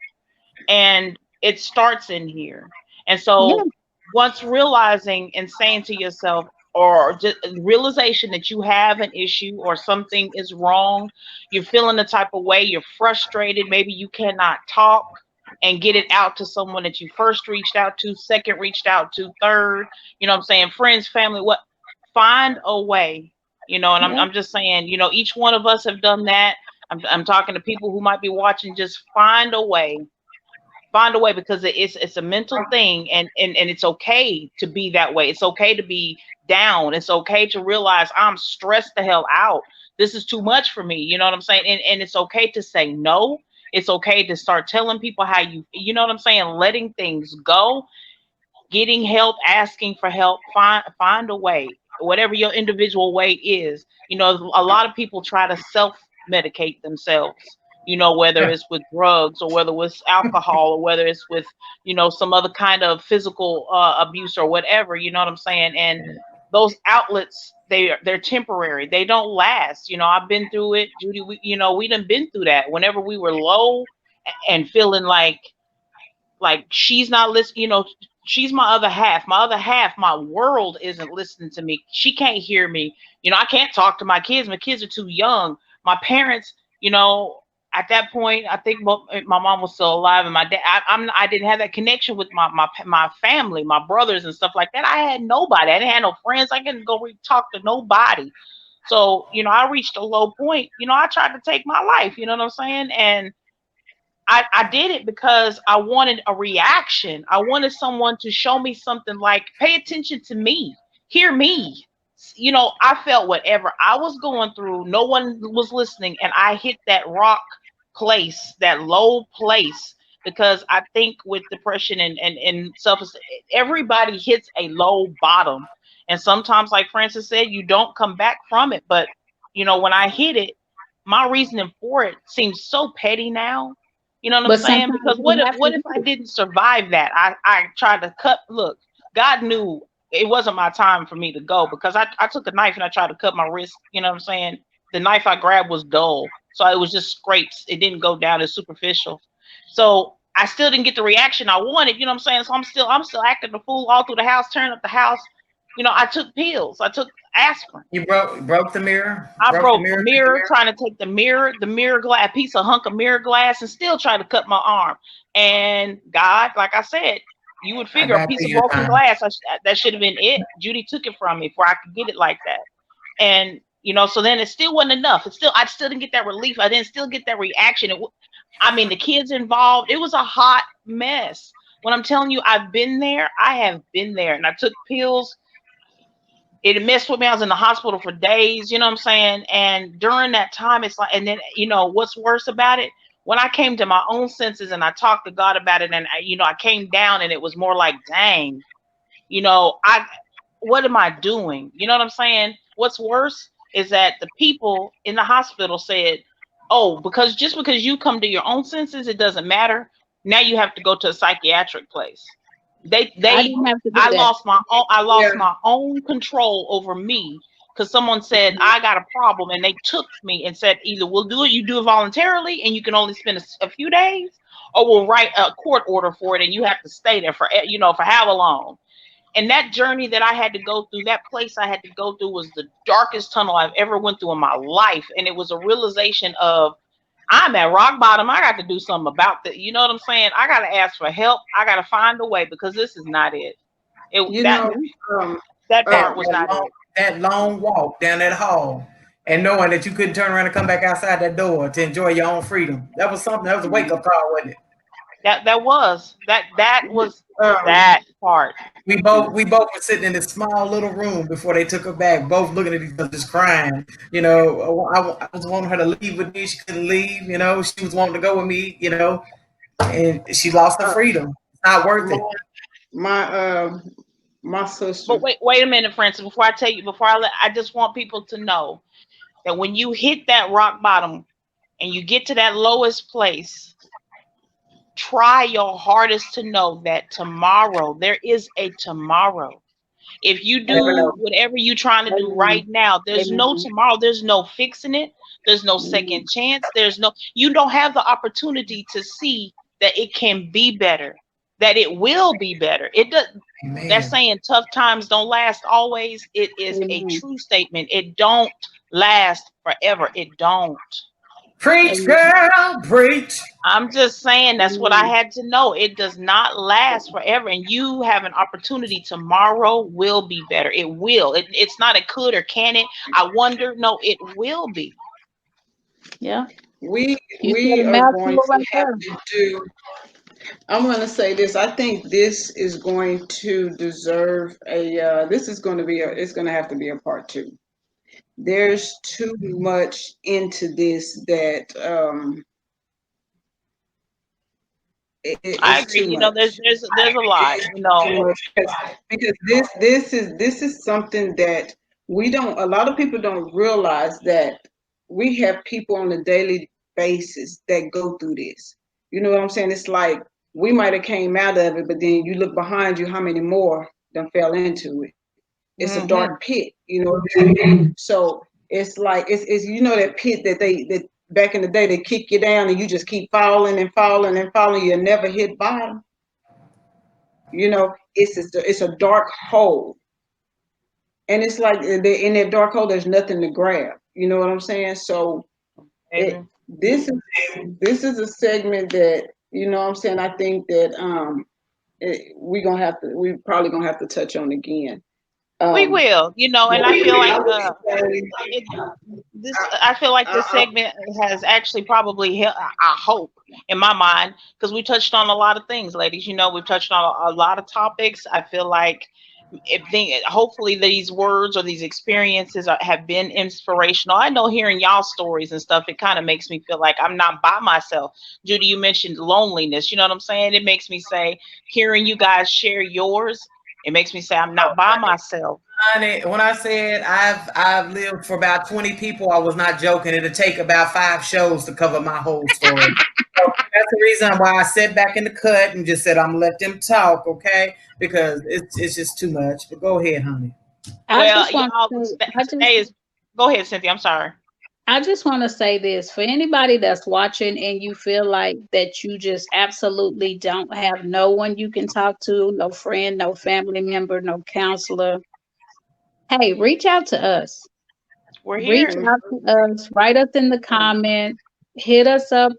and it starts in here. And yeah, so once realizing and saying to yourself, or just realization that you have an issue or something is wrong, you're feeling the type of way, you're frustrated, maybe you cannot talk and get it out to someone that you first reached out to, second reached out to, third, what I'm saying, friends, family, what, find a way, and yeah. I'm just saying, each one of us have done that. I'm talking to people who might be watching. Just find a way, because it's a mental thing, and it's okay to be that way. It's okay to be down. It's okay to realize I'm stressed the hell out. This is too much for me. You know what I'm saying? And it's okay to say no. It's okay to start telling people how you know what I'm saying, letting things go, getting help, asking for help. Find a way, whatever your individual way is. A lot of people try to self medicate themselves, whether Yeah. it's with drugs, or whether it's alcohol, or whether it's with some other kind of physical abuse or whatever. You know what I'm saying? And those outlets, they're temporary. They don't last. I've been through it, Judy. We done been through that. Whenever we were low and feeling like she's not listening, she's my other half. My other half, my world isn't listening to me. She can't hear me. I can't talk to my kids. My kids are too young. My parents, at that point, I think my mom was still alive, and my dad. I didn't have that connection with my family, my brothers and stuff like that. I had nobody. I didn't have no friends. I couldn't go talk to nobody. So I reached a low point. I tried to take my life. You know what I'm saying? And I did it because I wanted a reaction. I wanted someone to show me something, like, pay attention to me, hear me. I felt whatever I was going through, no one was listening. And I hit that rock place, that low place, because I think with depression and self, everybody hits a low bottom. And sometimes, like Francis said, you don't come back from it. But, when I hit it, my reasoning for it seems so petty now. You know what I'm But saying? sometimes Because you what if have what to if do I it. didn't survive that? I tried to cut. Look, God knew it wasn't my time for me to go, because I took a knife and I tried to cut my wrist. You know what I'm saying? The knife I grabbed was dull, so it was just scrapes. It didn't go down as superficial. So I still didn't get the reaction I wanted. You know what I'm saying? So I'm still acting the fool all through the house, tearing up the house. I took pills. I took aspirin. You broke the mirror, I broke the broke a mirror, took the mirror mirror. trying to take the mirror glass, a piece of hunk of mirror glass, and still try to cut my arm. And God, like I said, you would I figure a got piece to of you, broken time. glass, that should have been it. Judy took it from me before I could get it like that. And so then it still wasn't enough. I still didn't get that relief. I didn't still get that reaction. I mean, the kids involved. It was a hot mess. When I'm telling you, I've been there. I have been there, and I took pills. It messed with me. I was in the hospital for days, you know what I'm saying? And during that time, it's like, and then, what's worse about it? When I came to my own senses and I talked to God about it, and I came down, and it was more like, dang, what am I doing? You know what I'm saying? What's worse is that the people in the hospital said, oh, just because you come to your own senses, it doesn't matter. Now you have to go to a psychiatric place. They I they didn't have to do I that. lost my own I Yeah. lost my own control over me, because someone said I got a problem, and they took me and said, either we'll do it, you do it voluntarily, and you can only spend a few days, or we'll write a court order for it, and you have to stay there for for however long. And that journey that I had to go through, that place I had to go through was the darkest tunnel I've ever went through in my life. And it was a realization of I'm at rock bottom. I got to do something about that. You know what I'm saying? I got to ask for help. I got to find a way because this is not it. It You that know, um, that that part um, was not it. that long walk down that hall, and knowing that you couldn't turn around and come back outside that door to enjoy your own freedom. That was something. That was a wake up call, wasn't it? That was um, that part. We both were sitting in this small little room before they took her back, both looking at each other, just crying. You know, I was wanting her to leave with me. She couldn't leave. You know, she was wanting to go with me. You know, and she lost her uh, freedom. It's not worth my it. my my But sister. wait a minute, Francis. Before I tell you, I just want people to know that when you hit that rock bottom and you get to that lowest place, try your hardest to know that tomorrow there is a tomorrow. If you Never do know. whatever you're trying to do Amen. right now, there's no Amen. tomorrow. There's no fixing it. There's no Amen. second chance. You don't have the opportunity to see that it can be better, that it will be better. It does. That Amen. saying tough times don't last always. It is a Amen. true statement. It don't last forever. It don't. Preach, Amen. girl, preach. I'm just saying that's what I Amen. had to know. It does not last forever, and you have an opportunity. Tomorrow will be better. It will. It's not a could or can it. I wonder. No, it will be. Yeah. We You said we a are going mouthful to right have there. to do. I'm going to say this. I think this is going to deserve a. This is going to be a. It's going to have to be a part two. There's too much into this that I it's agree. too You know, much. there's a lot. You know, Too much because this is something that we don't. A lot of people don't realize that we have people on a daily basis that go through this. You know what I'm saying? It's like we might have came out of it, but then you look behind you, how many more done fell into it? It's a dark hmm pit. You know what I'm saying? So it's like it's you know that pit that back in the day they kick you down and you just keep falling and falling and falling. You never hit bottom. You know, it's a dark hole, and it's like in that dark hole, there's nothing to grab. You know what I'm saying? So it Amen. this is a segment that you know what I'm saying. I think that we probably gonna have to touch on again. We Um, will. You know, and I feel like I would say it this I feel like this I, segment has actually probably I hope in my mind because we touched on a lot of things, ladies. You know, we've touched on a lot of topics. I feel like hopefully these words or these experiences have been inspirational. I know hearing y'all stories and stuff, it kind of makes me feel like I'm not by myself. Judy, you mentioned loneliness. You know what I'm saying? It makes me say, hearing you guys share yours, it makes me say I'm not by myself. Honey, when I said I've lived for about 20 people, I was not joking. It'll take about 5 shows to cover my whole story. So that's the reason why I sat back in the cut and just said I'm gonna let them talk, okay? Because it's just too much. But go ahead, honey. I Well, just want y'all, to say, I just today is. Go ahead, Cynthia. I'm sorry. I just want to say this for anybody that's watching and you feel like that you just absolutely don't have no one you can talk to, no friend, no family member, no counselor. Hey, reach out to us. We're Reach here. mm, out to us, write us in the comment, hit us up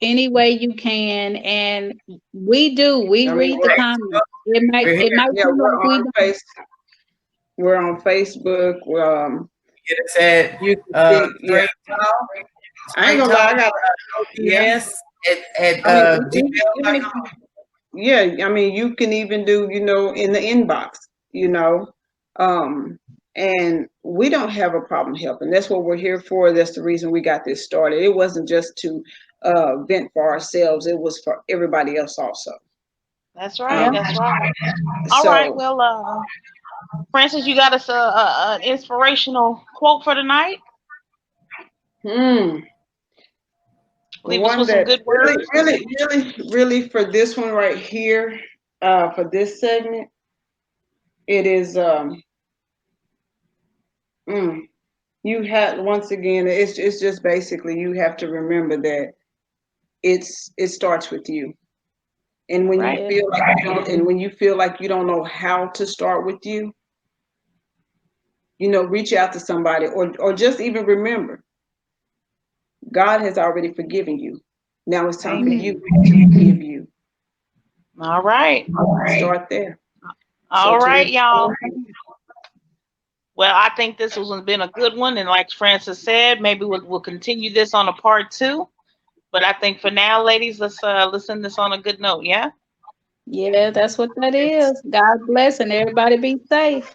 any way you can. And we I mean read the comments. We're here. It might yeah, seem like we don't. we're on Facebook. Get us at You can see, yeah. straight talk, I ain't straight gonna lie, talk, I got, yeah. OPS at I mean, even if gmail.com. yeah, I mean, you can even do, in the inbox, you know, um, and we don't have a problem helping. That's what we're here for. That's the reason we got this started. It wasn't just to vent for ourselves. It was for everybody else also. That's right. Yeah. Um, That's right. All right. so, Well, Francis, you got us an inspirational quote for tonight. hmm, the Leave us one with some that good really, words. really, really, really for this one right here, for this segment, it is, mm, you have once again, it's just basically you have to remember that it starts with you, And when Right. you feel like you don't, and when you feel like you don't know how to start with you, reach out to somebody, or just even remember, God has already forgiven you. Now it's time for Amen. you to forgive you. All right. Start there. All right, Tonight, y'all. Well, I think this has been a good one, and like Francis said, maybe we'll continue this on a part 2. But I think for now, ladies, let's end this on a good note. Yeah. Yeah, that's what that is. God bless and everybody be safe.